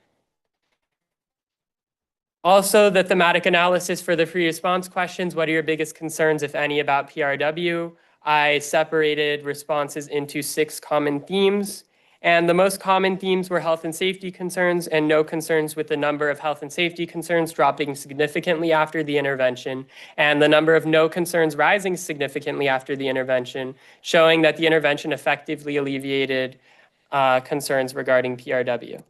Also, the thematic analysis for the free response questions, what are your biggest concerns, if any, about PRW? I separated responses into 6 common themes. And the most common themes were health and safety concerns and no concerns, with the number of health and safety concerns dropping significantly after the intervention, and the number of no concerns rising significantly after the intervention, showing that the intervention effectively alleviated concerns regarding PRW.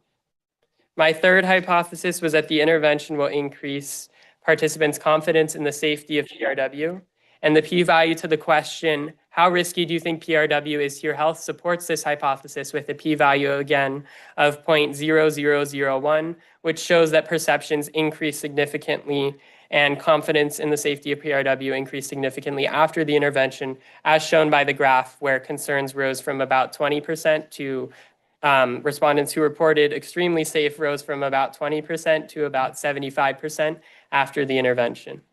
My third hypothesis was that the intervention will increase participants' confidence in the safety of PRW. And the p-value to the question, how risky do you think PRW is to your health, supports this hypothesis with a p-value, again, of 0.0001, which shows that perceptions increase significantly and confidence in the safety of PRW increased significantly after the intervention, as shown by the graph, where concerns rose from about 20% to respondents who reported extremely safe rose from about 20% to about 75% after the intervention.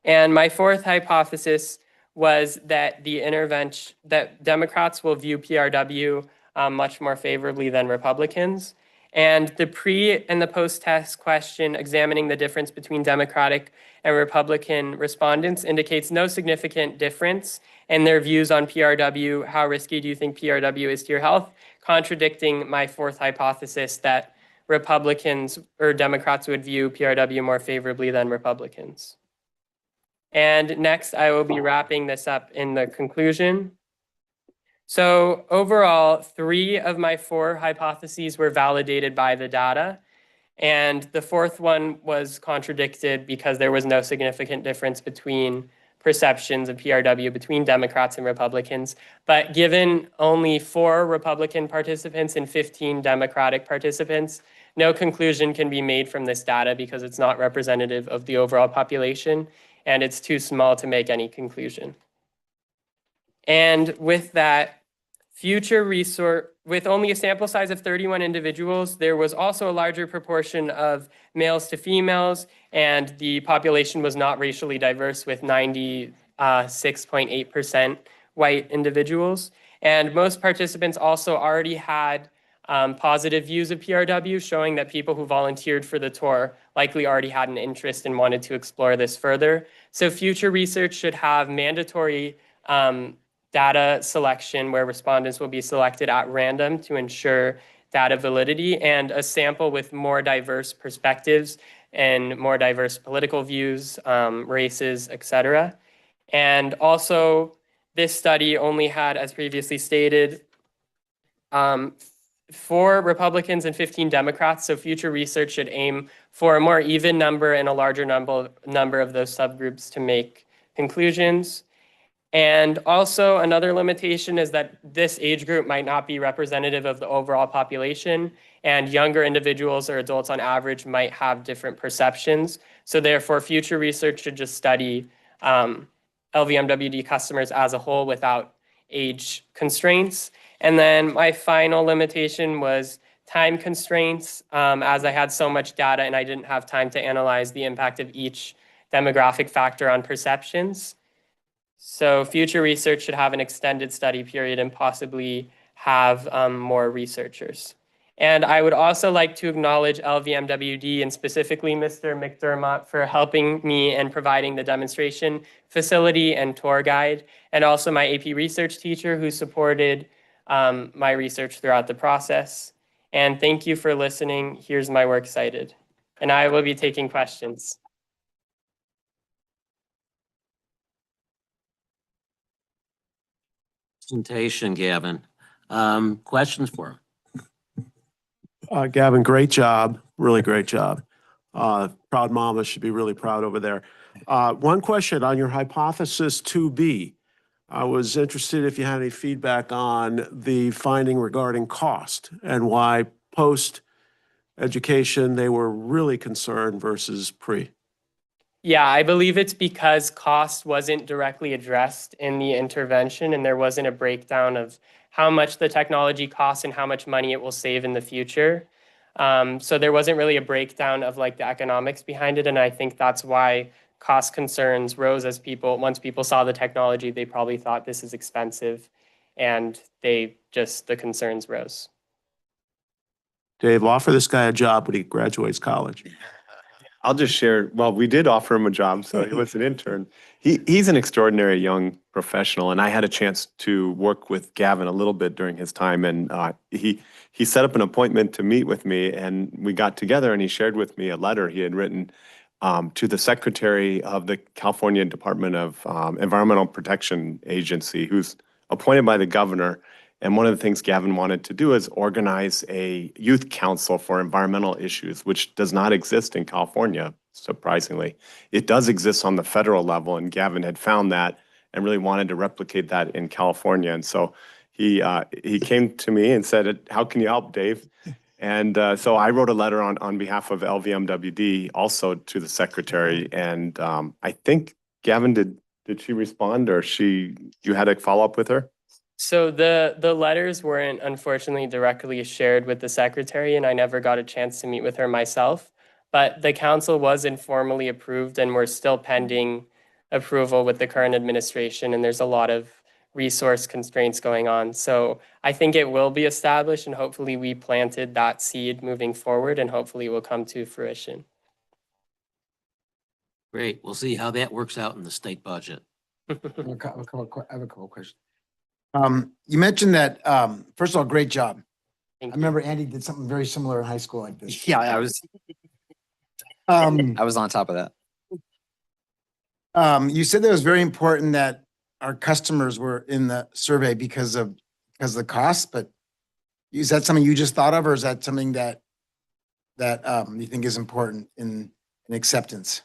And my fourth hypothesis was that that Democrats will view PRW much more favorably than Republicans. And the pre and the post-test question examining the difference between Democratic and Republican respondents indicates no significant difference in their views on PRW. How risky do you think PRW is to your health? Contradicting my fourth hypothesis that Republicans or Democrats would view PRW more favorably than Republicans. And next, I will be wrapping this up in the conclusion. So overall, 3 of my 4 hypotheses were validated by the data. And the 4th one was contradicted because there was no significant difference between perceptions of PRW between Democrats and Republicans. But given only 4 Republican participants and 15 Democratic participants, no conclusion can be made from this data because it's not representative of the overall population and it's too small to make any conclusion. And with that, with only a sample size of 31 individuals, there was also a larger proportion of males to females, and the population was not racially diverse with 96.8% white individuals. And most participants also already had positive views of PRW, showing that people who volunteered for the tour likely already had an interest and wanted to explore this further. So future research should have mandatory data selection where respondents will be selected at random to ensure data validity, and a sample with more diverse perspectives and more diverse political views, races, etc. And also, this study only had, as previously stated, 4 Republicans and 15 Democrats, so future research should aim for a more even number and a larger number of those subgroups to make conclusions. And also another limitation is that this age group might not be representative of the overall population, and younger individuals or adults on average might have different perceptions. So therefore, future research should just study LVMWD customers as a whole without age constraints. And then my final limitation was time constraints, as I had so much data and I didn't have time to analyze the impact of each demographic factor on perceptions. So future research should have an extended study period and possibly have more researchers. And I would also like to acknowledge LVMWD and specifically Mr. McDermott for helping me and providing the demonstration facility and tour guide, and also my AP research teacher who supported my research throughout the process. And thank you for listening. Here's my works cited. And I will be taking questions. Presentation, Gavin. Questions for him? Gavin, great job. Really great job. Proud mama should be really proud over there. One question on your hypothesis 2B. I was interested if you had any feedback on the finding regarding cost and why post-education they were really concerned versus pre. Yeah, I believe it's because cost wasn't directly addressed in the intervention and there wasn't a breakdown of how much the technology costs and how much money it will save in the future. So there wasn't really a breakdown of like the economics behind it. And I think that's why cost concerns rose as once people saw the technology, they probably thought this is expensive and the concerns rose. Dave, offer this guy a job when he graduates college. I'll just share, well, we did offer him a job, so he was an intern. He's an extraordinary young professional, and I had a chance to work with Gavin a little bit during his time, and he set up an appointment to meet with me, and we got together, and he shared with me a letter he had written to the Secretary of the California Department of Environmental Protection Agency, who's appointed by the governor. And one of the things Gavin wanted to do is organize a youth council for environmental issues, which does not exist in California, surprisingly. It does exist on the federal level, and Gavin had found that and really wanted to replicate that in California. And so he came to me and said, "How can you help, Dave?" And so I wrote a letter on behalf of LVMWD also to the secretary. And I think, Gavin, did she respond, or you had a follow-up with her? So the letters weren't unfortunately directly shared with the secretary, and I never got a chance to meet with her myself. But the council was informally approved, and we're still pending approval with the current administration, and there's a lot of resource constraints going on. So I think it will be established, and hopefully we planted that seed moving forward, and hopefully it will come to fruition. Great. We'll see how that works out in the state budget. I have a couple of questions. You mentioned that, first of all, great job. I Thank you. remember Andy did something very similar in high school like this. Yeah, I was Um, on top of that. you said that it was very important that our customers were in the survey because of the cost, but is that something you just thought of, or is that something that you think is important in acceptance?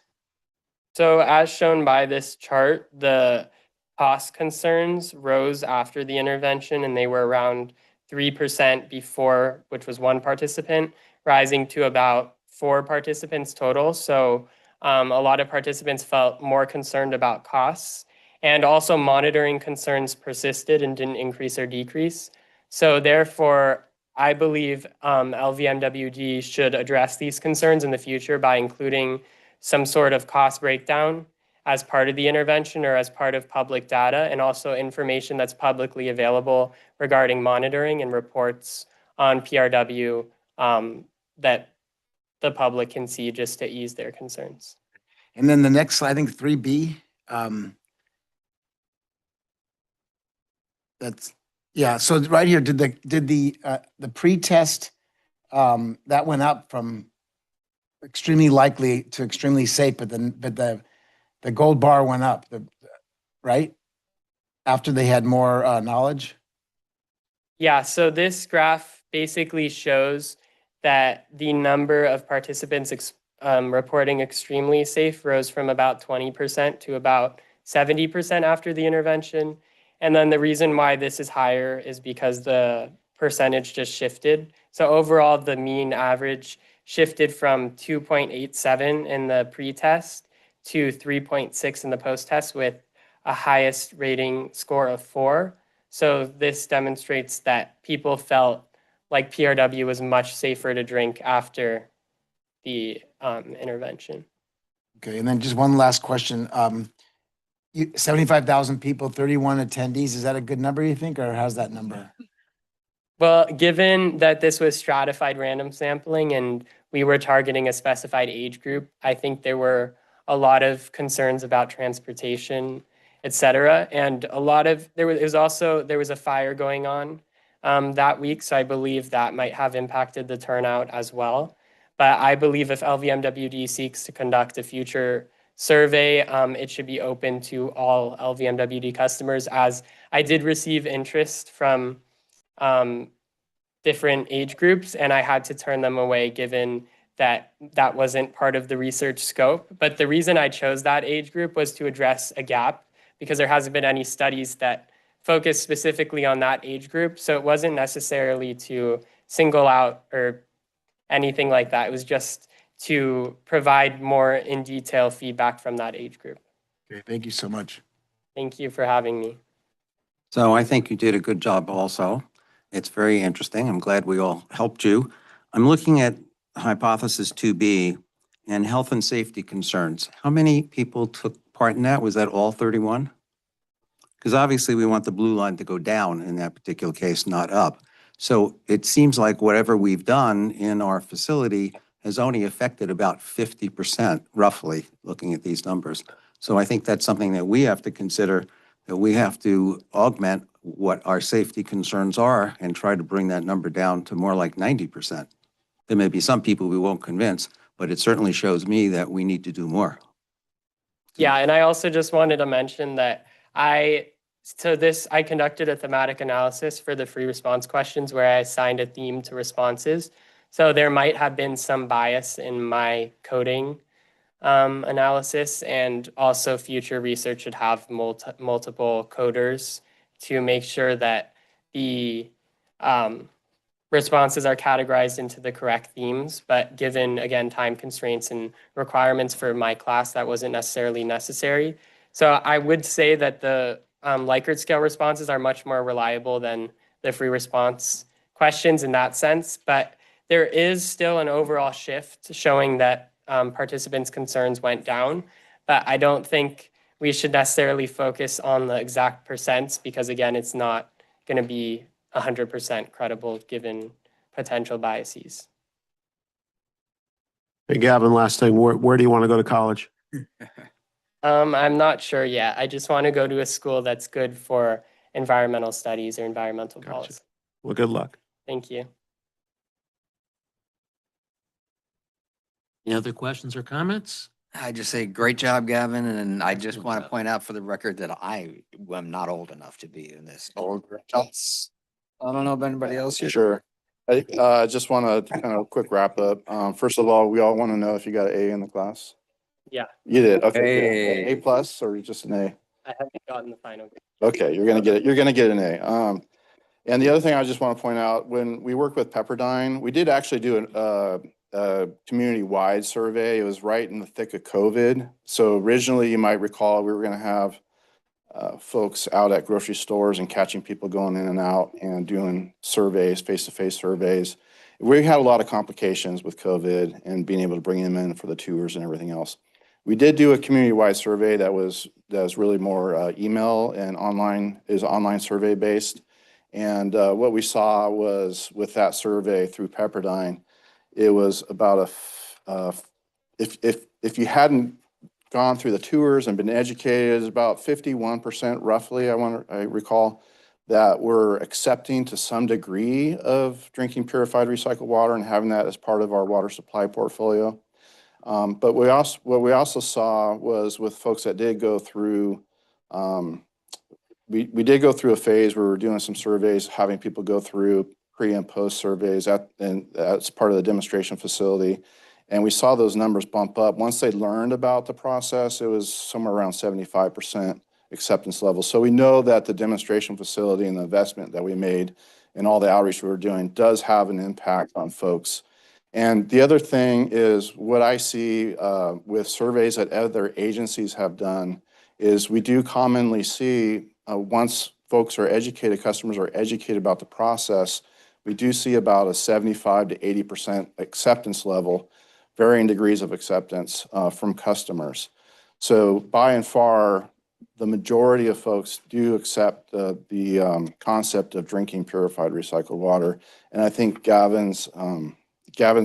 So as shown by this chart, the cost concerns rose after the intervention, and they were around 3% before, which was one participant, rising to about 4 participants total. So a lot of participants felt more concerned about costs, and also monitoring concerns persisted and didn't increase or decrease. So therefore, I believe LVMWD should address these concerns in the future by including some sort of cost breakdown as part of the intervention or as part of public data, and also information that's publicly available regarding monitoring and reports on PRW that the public can see just to ease their concerns. And then the next slide, I think 3B, that's, yeah, so right here, did the pre-test, that went up from extremely likely to extremely safe, but the gold bar went up, right? After they had more knowledge? Yeah, so this graph basically shows that the number of participants reporting extremely safe rose from about 20% to about 70% after the intervention. And then the reason why this is higher is because the percentage just shifted. So overall, the mean average shifted from 2.87 in the pre-test to 3.6 in the post-test, with a highest rating score of 4. So this demonstrates that people felt like PRW was much safer to drink after the intervention. Okay, and then just one last question. 75,000 people, 31 attendees, is that a good number, you think, or how's that number? Well, given that this was stratified random sampling and we were targeting a specified age group, I think there were a lot of concerns about transportation, et cetera. And there was a fire going on that week, so I believe that might have impacted the turnout as well. But I believe if LVMWD seeks to conduct a future survey, it should be open to all LVMWD customers, as I did receive interest from different age groups, and I had to turn them away given that that wasn't part of the research scope. But the reason I chose that age group was to address a gap, because there hasn't been any studies that focus specifically on that age group. So it wasn't necessarily to single out or anything like that. It was just to provide more in detail feedback from that age group. Okay, thank you so much. Thank you for having me. So I think you did a good job also. It's very interesting. I'm glad we all helped you. I'm looking at hypothesis 2B and health and safety concerns. How many people took part in that? Was that all 31? Because obviously we want the blue line to go down in that particular case, not up. So it seems like whatever we've done in our facility has only affected about 50%, roughly, looking at these numbers. So I think that's something that we have to consider, that we have to augment what our safety concerns are and try to bring that number down to more like 90%. There may be some people we won't convince, but it certainly shows me that we need to do more. Yeah, and I also just wanted to mention that I conducted a thematic analysis for the free response questions where I assigned a theme to responses. So there might have been some bias in my coding analysis, and also future research should have multiple coders to make sure that the responses are categorized into the correct themes. But given, again, time constraints and requirements for my class, that wasn't necessarily necessary. So I would say that the Likert scale responses are much more reliable than the free response questions in that sense. But there is still an overall shift showing that participants' concerns went down. But I don't think we should necessarily focus on the exact percents, because again, it's not going to be 100% credible given potential biases. Hey, Gavin, last thing, where do you want to go to college? I'm not sure yet. I just want to go to a school that's good for environmental studies or environmental policy. Well, good luck. Thank you. Any other questions or comments? I just say, great job, Gavin, and I just want to point out for the record that I am not old enough to be in this old adults. I don't know about anybody else here. Sure. I just want to kind of quick wrap up. First of all, we all want to know if you got an A in the class. Yeah, You did. Okay. Hey. Good. A plus or just an A? I haven't gotten the final. Okay, you're gonna get it. You're gonna get an A. And the other thing I just want to point out, when we worked with Pepperdine, we did actually do a community-wide survey. It was right in the thick of COVID. So originally, you might recall, we were gonna have folks out at grocery stores and catching people going in and out and doing surveys, face-to-face surveys. We had a lot of complications with COVID and being able to bring them in for the tours and everything else. We did do a community-wide survey that was really more email and online survey based. And what we saw was with that survey through Pepperdine, it was about if you hadn't gone through the tours and been educated, is about 51% roughly, I recall, that we're accepting to some degree of drinking purified recycled water and having that as part of our water supply portfolio. But what we also saw was with folks that did go through, we did go through a phase where we were doing some surveys, having people go through pre and post surveys and that's part of the demonstration facility. And we saw those numbers bump up. Once they learned about the process, it was somewhere around 75% acceptance level. So we know that the demonstration facility and the investment that we made and all the outreach we were doing does have an impact on folks. And the other thing is what I see with surveys that other agencies have done is we do commonly see once folks are educated, customers are educated about the process, we do see about a 75 to 80% acceptance level, varying degrees of acceptance from customers. So by and far, the majority of folks do accept the concept of drinking purified recycled water. And I think Gavin's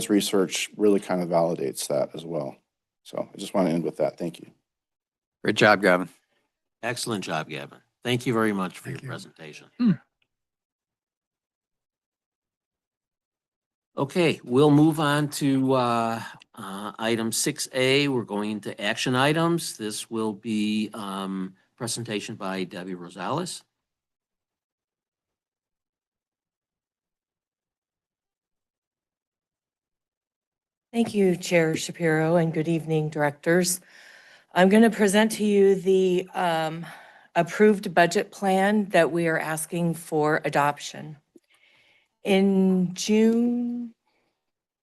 research really kind of validates that as well. So I just want to end with that. Thank you. Great job, Gavin. Excellent job, Gavin. Thank you very much for your presentation. Okay, we'll move on to item 6A. We're going to action items. This will be presentation by Debbie Rosales. Thank you, Chair Shapiro, and good evening, directors. I'm going to present to you the approved budget plan that we are asking for adoption. In June,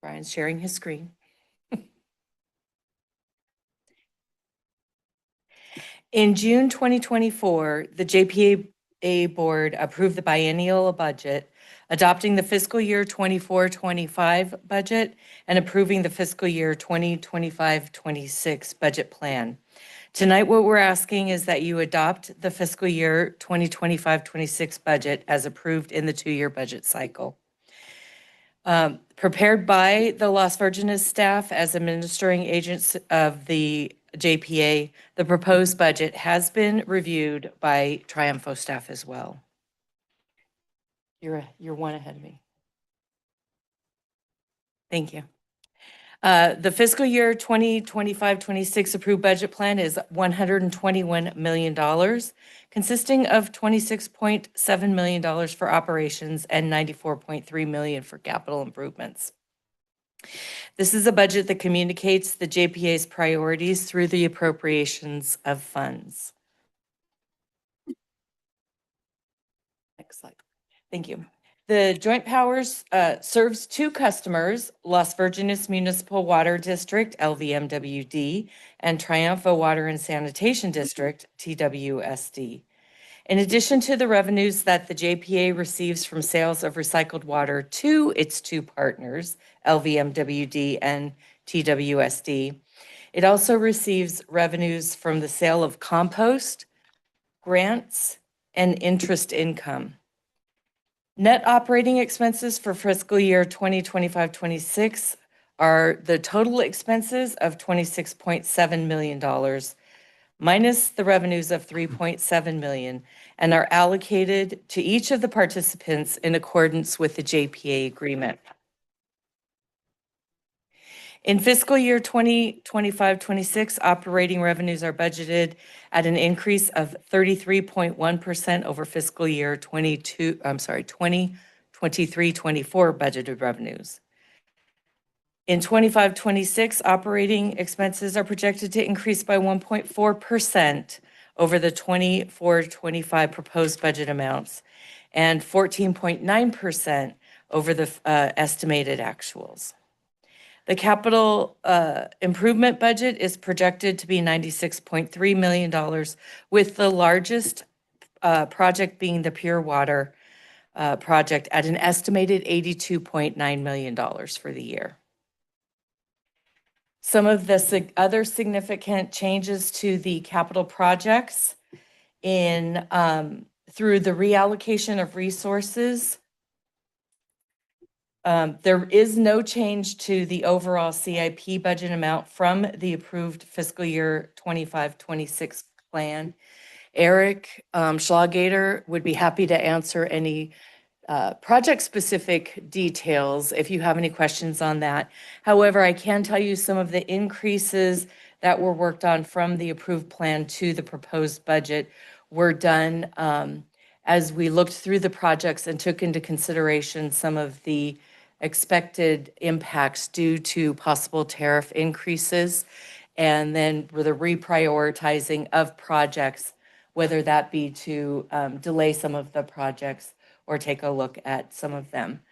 Brian's sharing his screen. In June 2024, the JPA Board approved the biennial budget, adopting the fiscal year 24-25 budget and approving the fiscal year 2025-26 budget plan. Tonight, what we're asking is that you adopt the fiscal year 2025-26 budget as approved in the two-year budget cycle. Prepared by the Las Virgenes staff as administering agents of the JPA, the proposed budget has been reviewed by Triumpho staff as well. You're one ahead of me. Thank you. The fiscal year 2025-26 approved budget plan is $121 million, consisting of $26.7 million for operations and $94.3 million for capital improvements. This is a budget that communicates the JPA's priorities through the appropriations of funds. Next slide. Thank you. The Joint Powers serves two customers, Las Virgenes Municipal Water District, LVMWD, and Triumpho Water and Sanitation District, TWSD. In addition to the revenues that the JPA receives from sales of recycled water to its two partners, LVMWD and TWSD, it also receives revenues from the sale of compost, grants, and interest income. Net operating expenses for fiscal year 2025-26 are the total expenses of $26.7 million, minus the revenues of $3.7 million, and are allocated to each of the participants in accordance with the JPA agreement. In fiscal year 2025-26, operating revenues are budgeted at an increase of 33.1% over fiscal year 2023-24 budgeted revenues. In 25-26, operating expenses are projected to increase by 1.4% over the 24-25 proposed budget amounts and 14.9% over the estimated actuals. The capital improvement budget is projected to be $96.3 million, with the largest project being the Pure Water project at an estimated $82.9 million for the year. Some of the other significant changes to the capital projects in through the reallocation of resources. There is no change to the overall CIP budget amount from the approved fiscal year 25-26 plan. Eric Schlagater would be happy to answer any project-specific details if you have any questions on that. However, I can tell you some of the increases that were worked on from the approved plan to the proposed budget were done as we looked through the projects and took into consideration some of the expected impacts due to possible tariff increases, and then with a reprioritizing of projects, whether that be to delay some of the projects or take a look at some of them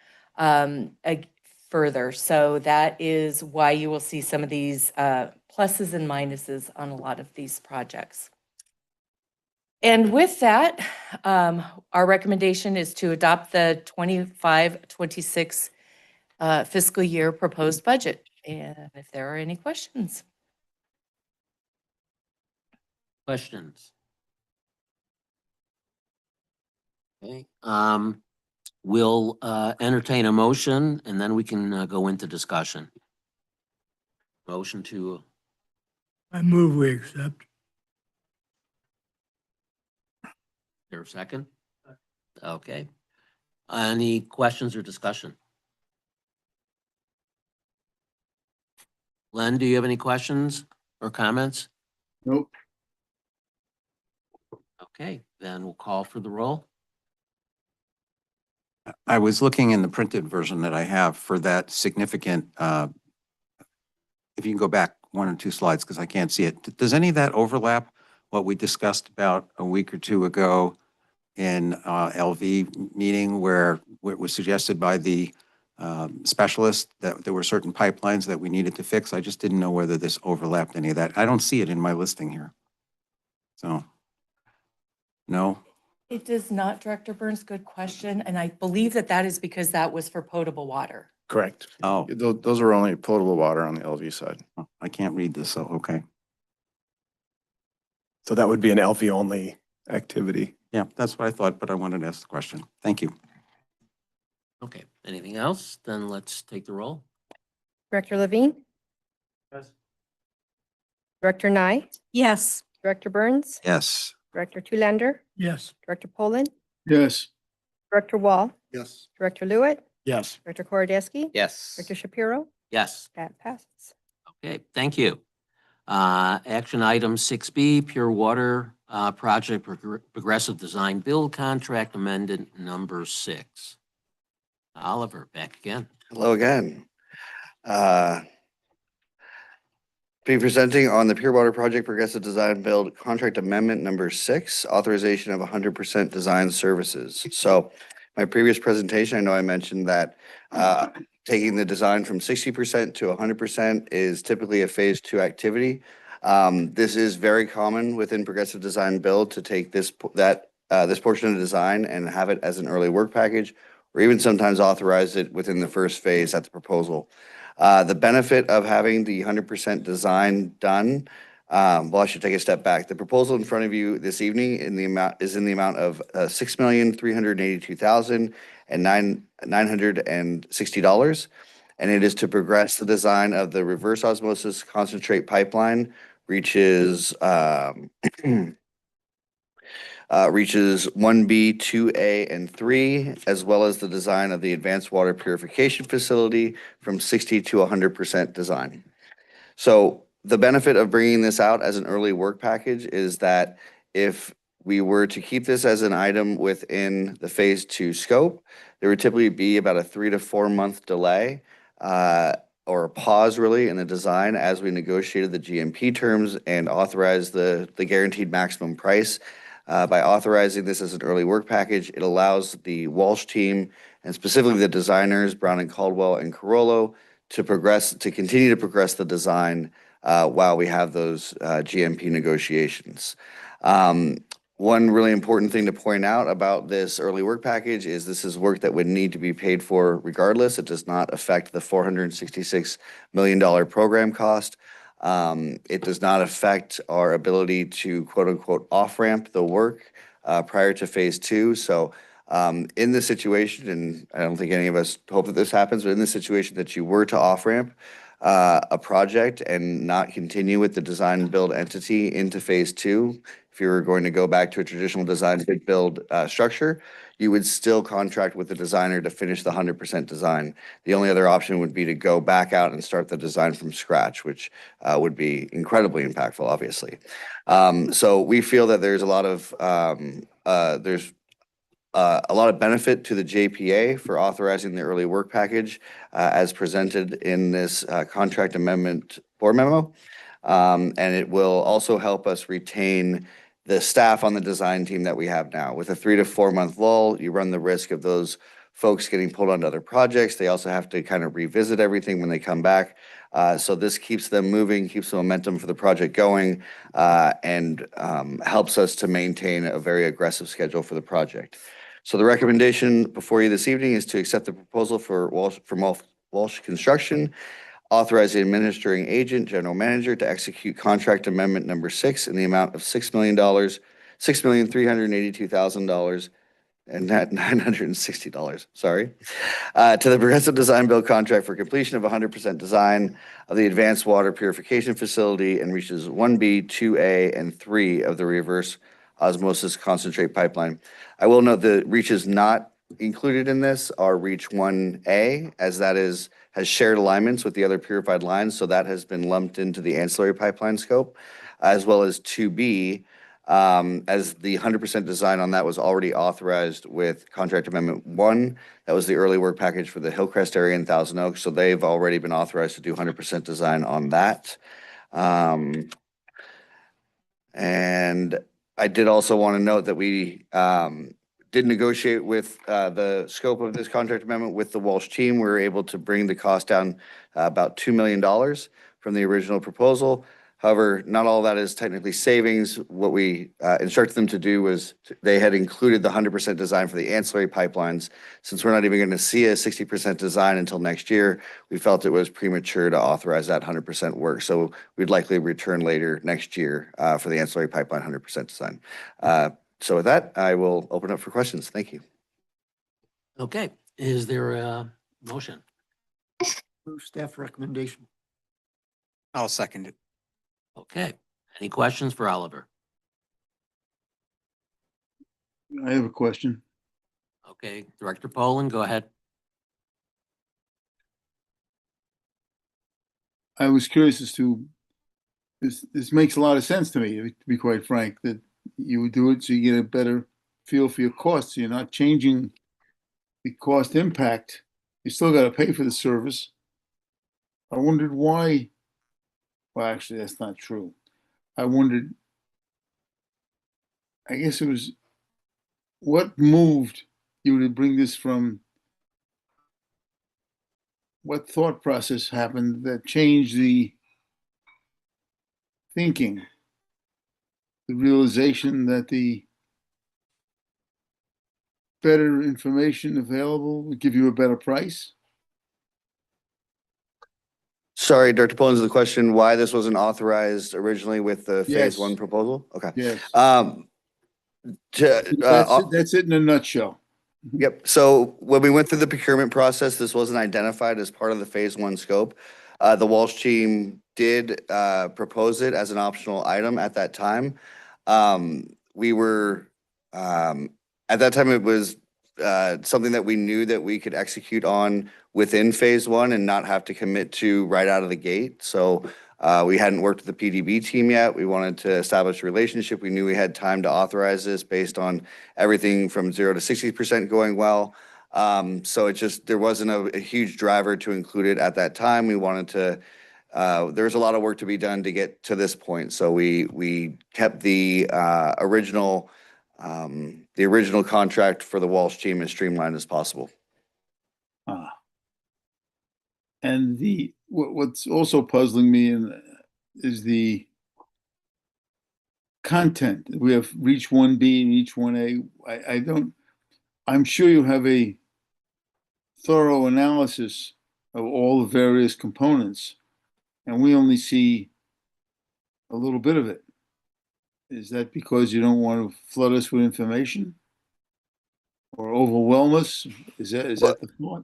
further. So that is why you will see some of these pluses and minuses on a lot of these projects. And with that, our recommendation is to adopt the 25-26 fiscal year proposed budget. And if there are any questions. Questions? Okay, we'll entertain a motion and then we can go into discussion. Motion to, I move we accept. there a second? Okay. Any questions or discussion? Len, do you have any questions or comments? Nope. Okay, then we'll call for the roll. I was looking in the printed version that I have for that significant, if you can go back 1 or 2 slides, because I can't see it. Does any of that overlap what we discussed about a week or 2 ago in LV meeting where it was suggested by the specialist that there were certain pipelines that we needed to fix? I just didn't know whether this overlapped any of that. I don't see it in my listing here. So, no? It does not, Director Burns, good question. And I believe that that is because that was for potable water. Correct. Oh, Those are only potable water on the LV side. I can't read this, so, okay. So that would be an LV only activity. Yeah, that's what I thought, but I wanted to ask the question. Thank you. Okay, anything else? Then let's take the roll. Director Levine? Yes. Director Nye? Yes. Director Burns? Yes. Director Tulander? Yes. Director Poland? Yes. Director Wall? Yes. Director Lewitt? Yes. Director Korodeski? Yes. Director Shapiro? Yes. That passes. Okay, thank you. Action item 6B, Pure Water Project Progressive Design Build Contract Amendment number 6. Oliver, back again. Hello again. Be presenting on the Pure Water Project Progressive Design Build Contract Amendment number 6, authorization of 100% design services. So my previous presentation, I know I mentioned that taking the design from 60% to 100% is typically a phase 2 activity. This is very common within Progressive Design Build to take this portion of the design and have it as an early work package, or even sometimes authorize it within the first phase at the proposal. The benefit of having the 100% design done, well, I should take a step back. The proposal in front of you this evening is in the amount of $6,382,960, and it is to progress the design of the reverse osmosis concentrate pipeline, reaches reaches 1B, 2A, and 3, as well as the design of the advanced water purification facility from 60 to 100% design. So the benefit of bringing this out as an early work package is that if we were to keep this as an item within the phase 2 scope, there would typically be about a 3 to 4 month delay or a pause really in the design as we negotiated the GMP terms and authorized the guaranteed maximum price. By authorizing this as an early work package, it allows the Walsh team and specifically the designers, Brown and Caldwell and Carollo, to continue to progress the design while we have those GMP negotiations. One really important thing to point out about this early work package is this is work that would need to be paid for regardless. It does not affect the $466 million program cost. It does not affect our ability to quote unquote off-ramp the work prior to phase 2. So in this situation, and I don't think any of us hope that this happens, but in the situation that you were to off-ramp a project and not continue with the design and build entity into phase 2, if you were going to go back to a traditional design bid build structure, you would still contract with the designer to finish the 100% design. The only other option would be to go back out and start the design from scratch, which would be incredibly impactful, obviously. So we feel that there's a lot of benefit to the JPA for authorizing the early work package as presented in this contract amendment board memo. And it will also help us retain the staff on the design team that we have now. With a 3 to 4 month lull, you run the risk of those folks getting pulled onto other projects. They also have to kind of revisit everything when they come back. So this keeps them moving, keeps the momentum for the project going, and helps us to maintain a very aggressive schedule for the project. So the recommendation before you this evening is to accept the proposal from Walsh Construction, authorize the administering agent, general manager, to execute contract amendment number 6 in the amount of $6 million, $6,382,000 and $960, sorry, to the Progressive Design Build contract for completion of 100% design of the advanced water purification facility and reaches 1B, 2A, and 3 of the reverse osmosis concentrate pipeline. I will note the reaches not included in this are reach 1A, as that has shared alignments with the other purified lines, so that has been lumped into the ancillary pipeline scope, as well as 2B, as the 100% design on that was already authorized with contract amendment 1. That was the early work package for the Hillcrest area in Thousand Oaks, so they've already been authorized to do 100% design on that. And I did also want to note that we did negotiate with the scope of this contract amendment with the Walsh team. We were able to bring the cost down about $2 million from the original proposal. However, not all that is technically savings. What we instructed them to do was they had included the 100% design for the ancillary pipelines. Since we're not even going to see a 60% design until next year, we felt it was premature to authorize that 100% work. So we'd likely return later next year for the ancillary pipeline 100% design. So with that, I will open up for questions. Thank you. Okay, is there a motion? Move staff recommendation. I'll second it. Okay, any questions for Oliver? I have a question. Okay, Director Poland, go ahead. I was curious as to, this makes a lot of sense to me, to be quite frank, that you would do it so you get a better feel for your costs. You're not changing the cost impact. You still got to pay for the service. I wondered why. Well, actually, that's not true. I wondered, I guess it was, what moved you to bring this from, what thought process happened that changed the thinking, the realization that the better information available would give you a better price? Sorry, Dr. Poland, is the question why this wasn't authorized originally with the Yes. phase 1 proposal? Okay. Yes. That's it in a nutshell. Yep. So when we went through the procurement process, this wasn't identified as part of the phase 1 scope. The Walsh team did propose it as an optional item at that time. We were At that time, it was something that we knew that we could execute on within phase one and not have to commit to right out of the gate. So we hadn't worked with the PDB team yet. We wanted to establish a relationship. We knew we had time to authorize this based on everything from 0 to 60% going well. So it just, there wasn't a huge driver to include it at that time. We wanted to, there's a lot of work to be done to get to this point. So we kept the original contract for the Walsh team as streamlined as possible. And what's also puzzling me is the content. We have reach 1B and reach 1A. I'm sure you have a thorough analysis of all the various components, and we only see a little bit of it. Is that because you don't want to flood us with information or overwhelm us? Is that the thought?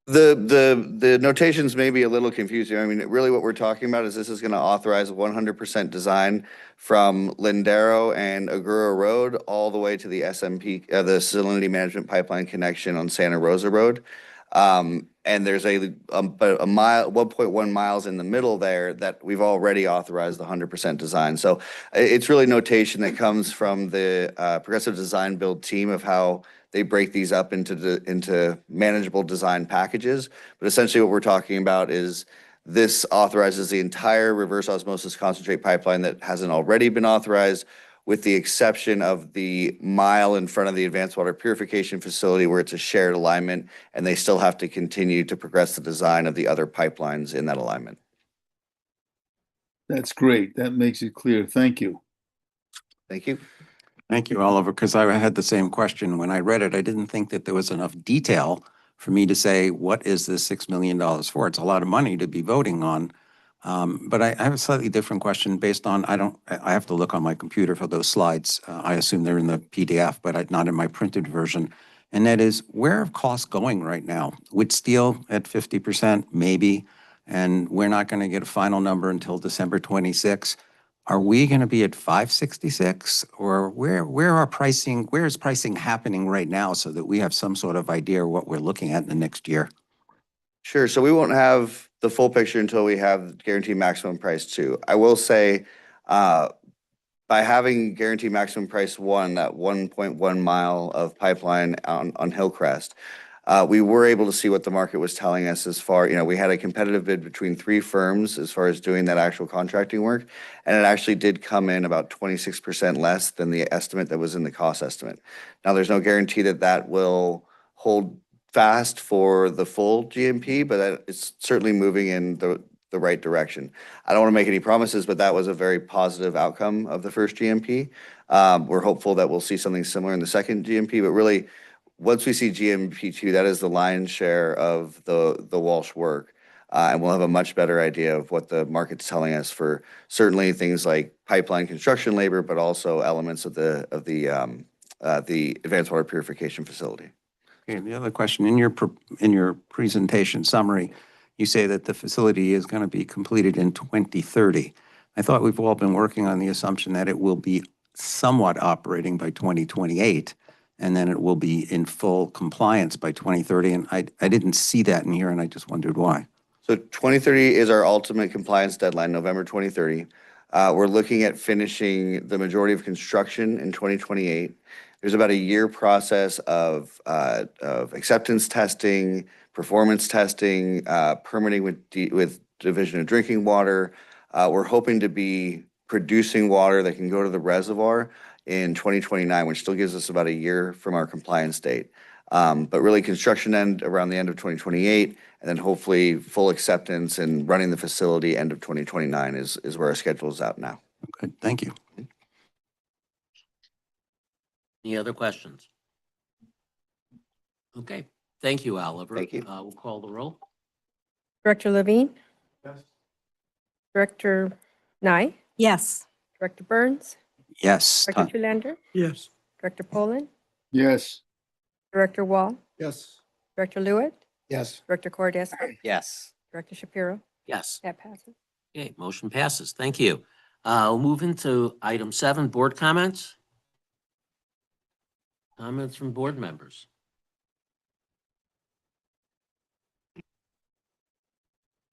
The notations may be a little confusing. I mean, really what we're talking about is this is going to authorize 100% design from Lindero and Aguro Road all the way to the SMP, the Salinity Management Pipeline connection on Santa Rosa Road. And there's a mile, 1.1 miles in the middle there that we've already authorized the 100% design. So it's really notation that comes from the Progressive Design Build team of how they break these up into manageable design packages. But essentially what we're talking about is this authorizes the entire reverse osmosis concentrate pipeline that hasn't already been authorized, with the exception of the mile in front of the advanced water purification facility where it's a shared alignment, and they still have to continue to progress the design of the other pipelines in that alignment. That's great. That makes it clear. Thank you. Thank you. Thank you, Oliver, because I had the same question. When I read it, I didn't think that there was enough detail for me to say, what is this $6 million for? It's a lot of money to be voting on. But I have a slightly different question based on, I have to look on my computer for those slides. I assume they're in the PDF, but not in my printed version. And that is, where are costs going right now? With steel at 50%, maybe, and we're not going to get a final number until December 26. Are we going to be at 566, or where is pricing happening right now so that we have some sort of idea of what we're looking at in the next year? Sure. So we won't have the full picture until we have guaranteed maximum price 2. I will say, by having guaranteed maximum price 1, that 1.1 mile of pipeline on Hillcrest, we were able to see what the market was telling us as far, we had a competitive bid between 3 firms as far as doing that actual contracting work. And it actually did come in about 26% less than the estimate that was in the cost estimate. Now, there's no guarantee that that will hold fast for the full GMP, but it's certainly moving in the right direction. I don't want to make any promises, but that was a very positive outcome of the first GMP. We're hopeful that we'll see something similar in the second GMP, but really, once we see GMP2, that is the lion's share of the Walsh work. And we'll have a much better idea of what the market's telling us for certainly things like pipeline construction labor, but also elements of the advanced water purification facility. Okay, the other question, in your presentation summary, you say that the facility is going to be completed in 2030. I thought we've all been working on the assumption that it will be somewhat operating by 2028, and then it will be in full compliance by 2030. And I didn't see that in here, and I just wondered why. So 2030 is our ultimate compliance deadline, November 2030. We're looking at finishing the majority of construction in 2028. There's about a year process of acceptance testing, performance testing, permitting with Division of Drinking Water. We're hoping to be producing water that can go to the reservoir in 2029, which still gives us about a year from our compliance date. But really construction end around the end of 2028, and then hopefully full acceptance and running the facility end of 2029 is where our schedule is out now. Good, thank you. Any other questions? Okay, thank you, Oliver. Thank you. We'll call the roll. Director Levine, Yes. Director Nye, Yes. Director Burns, Yes. Director Tulander, Yes. Director Poland, Yes. Director Wall, Yes. Director Lewitt, Yes. Director Cordes, Yes. Director Shapiro. Yes. That passes. Okay, motion passes. Thank you. We'll move into item 7, board comments. Comments from board members?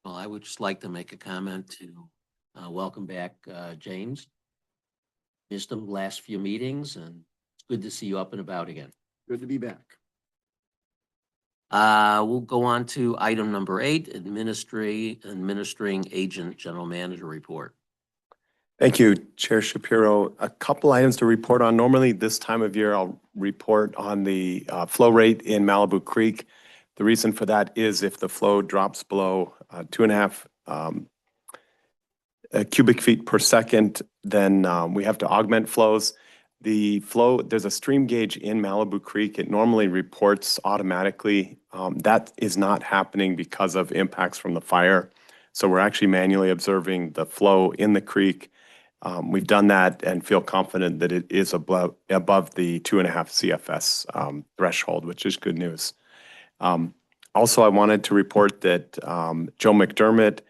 Well, I would just like to make a comment to welcome back James. Missed him the last few meetings, and it's good to see you up and about again. Good to be back. We'll go on to item number 8, administering agent general manager report. Thank you, Chair Shapiro. A couple items to report on. Normally, this time of year, I'll report on the flow rate in Malibu Creek. The reason for that is if the flow drops below 2.5 cubic feet per second, then we have to augment flows. The flow, there's a stream gauge in Malibu Creek. It normally reports automatically. That is not happening because of impacts from the fire. So we're actually manually observing the flow in the creek. We've done that and feel confident that it is above the 2.5 CFS threshold, which is good news. Also, I wanted to report that Joe McDermott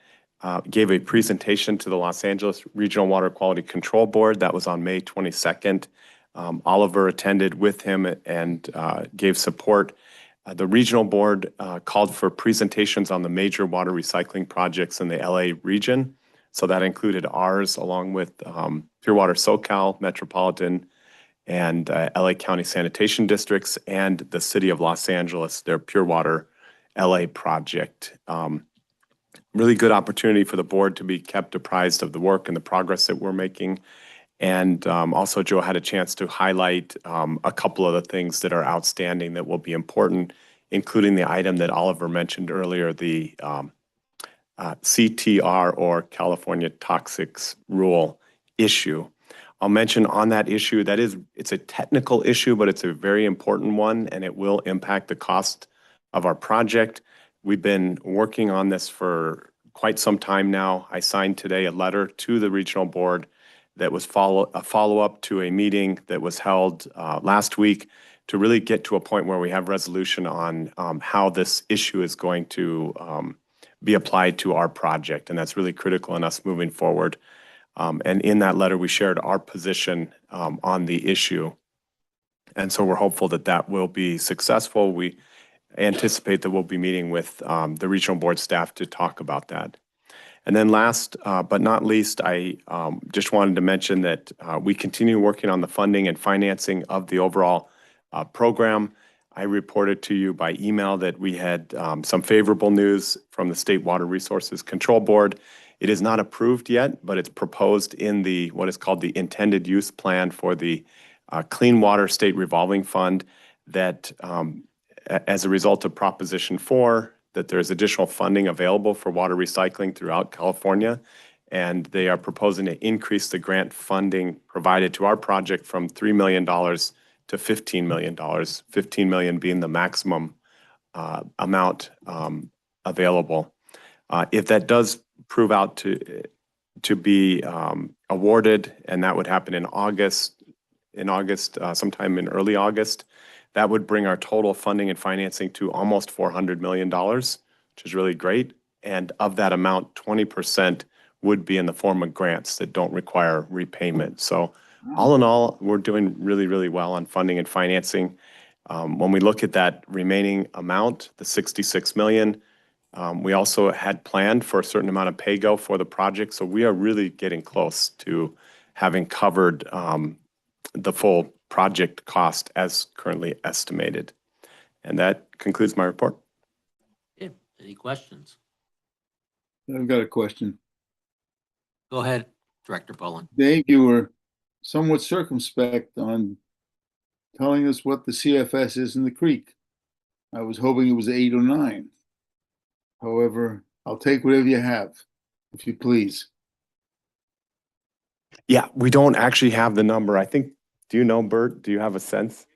gave a presentation to the Los Angeles Regional Water Quality Control Board. That was on May 22nd. Oliver attended with him and gave support. The regional board called for presentations on the major water recycling projects in the LA region. So that included ours along with Pure Water SoCal, Metropolitan, and LA County Sanitation Districts, and the City of Los Angeles, their Pure Water LA project. Really good opportunity for the board to be kept apprised of the work and the progress that we're making. And also Joe had a chance to highlight a couple of the things that are outstanding that will be important, including the item that Oliver mentioned earlier, the CTR, or California Toxics Rule issue. I'll mention on that issue, it's a technical issue, but it's a very important one, and it will impact the cost of our project. We've been working on this for quite some time now. I signed today a letter to the regional board that was a follow-up to a meeting that was held last week to really get to a point where we have resolution on how this issue is going to be applied to our project. And that's really critical in us moving forward. And in that letter, we shared our position on the issue. And so we're hopeful that that will be successful. We anticipate that we'll be meeting with the regional board staff to talk about that. And then last but not least, I just wanted to mention that we continue working on the funding and financing of the overall program. I reported to you by email that we had some favorable news from the State Water Resources Control Board. It is not approved yet, but it's proposed in the what is called the intended use plan for the Clean Water State Revolving Fund, that as a result of Proposition 4, that there's additional funding available for water recycling throughout California. And they are proposing to increase the grant funding provided to our project from $3 million to $15 million, $15 million being the maximum amount available. If that does prove out to be awarded, and that would happen in August, sometime in early August, that would bring our total funding and financing to almost $400 million, which is really great. And of that amount, 20% would be in the form of grants that don't require repayment. So all in all, we're doing really, really well on funding and financing. When we look at that remaining amount, the $66 million, we also had planned for a certain amount of pay-go for the project. So we are really getting close to having covered the full project cost as currently estimated. And that concludes my report. Okay. Any questions? I've got a question. Go ahead, Director Poland. Dave, you were somewhat circumspect on telling us what the CFS is in the creek. I was hoping it was 8 or 9. However, I'll take whatever you have, if you please. Yeah, we don't actually have the number. I think, do you know, Bert? Do you have a sense?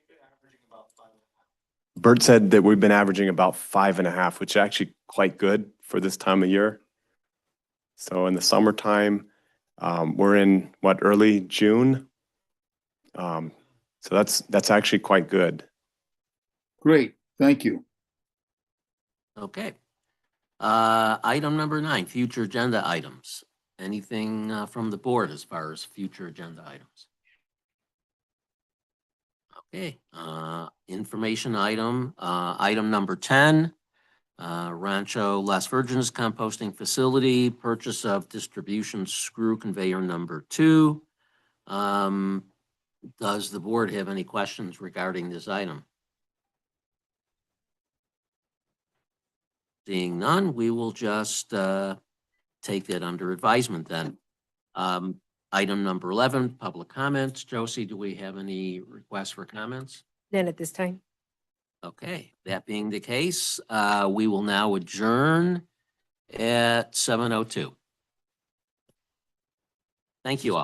Bert said that we've been averaging about 5.5, which is actually quite good for this time of year. So in the summertime, we're in early June. So that's actually quite good. Great, thank you. Okay. Item number 9, future agenda items. Anything from the board as far as future agenda items? Okay, information item, item number 10. Rancho Las Virgenes composting facility, purchase of distribution screw conveyor number 2. Does the board have any questions regarding this item? Seeing none, we will just take that under advisement then. Item number 11, public comments. Josie, do we have any requests for comments? None at this time. Okay, that being the case, we will now adjourn at 7:02. Thank you all.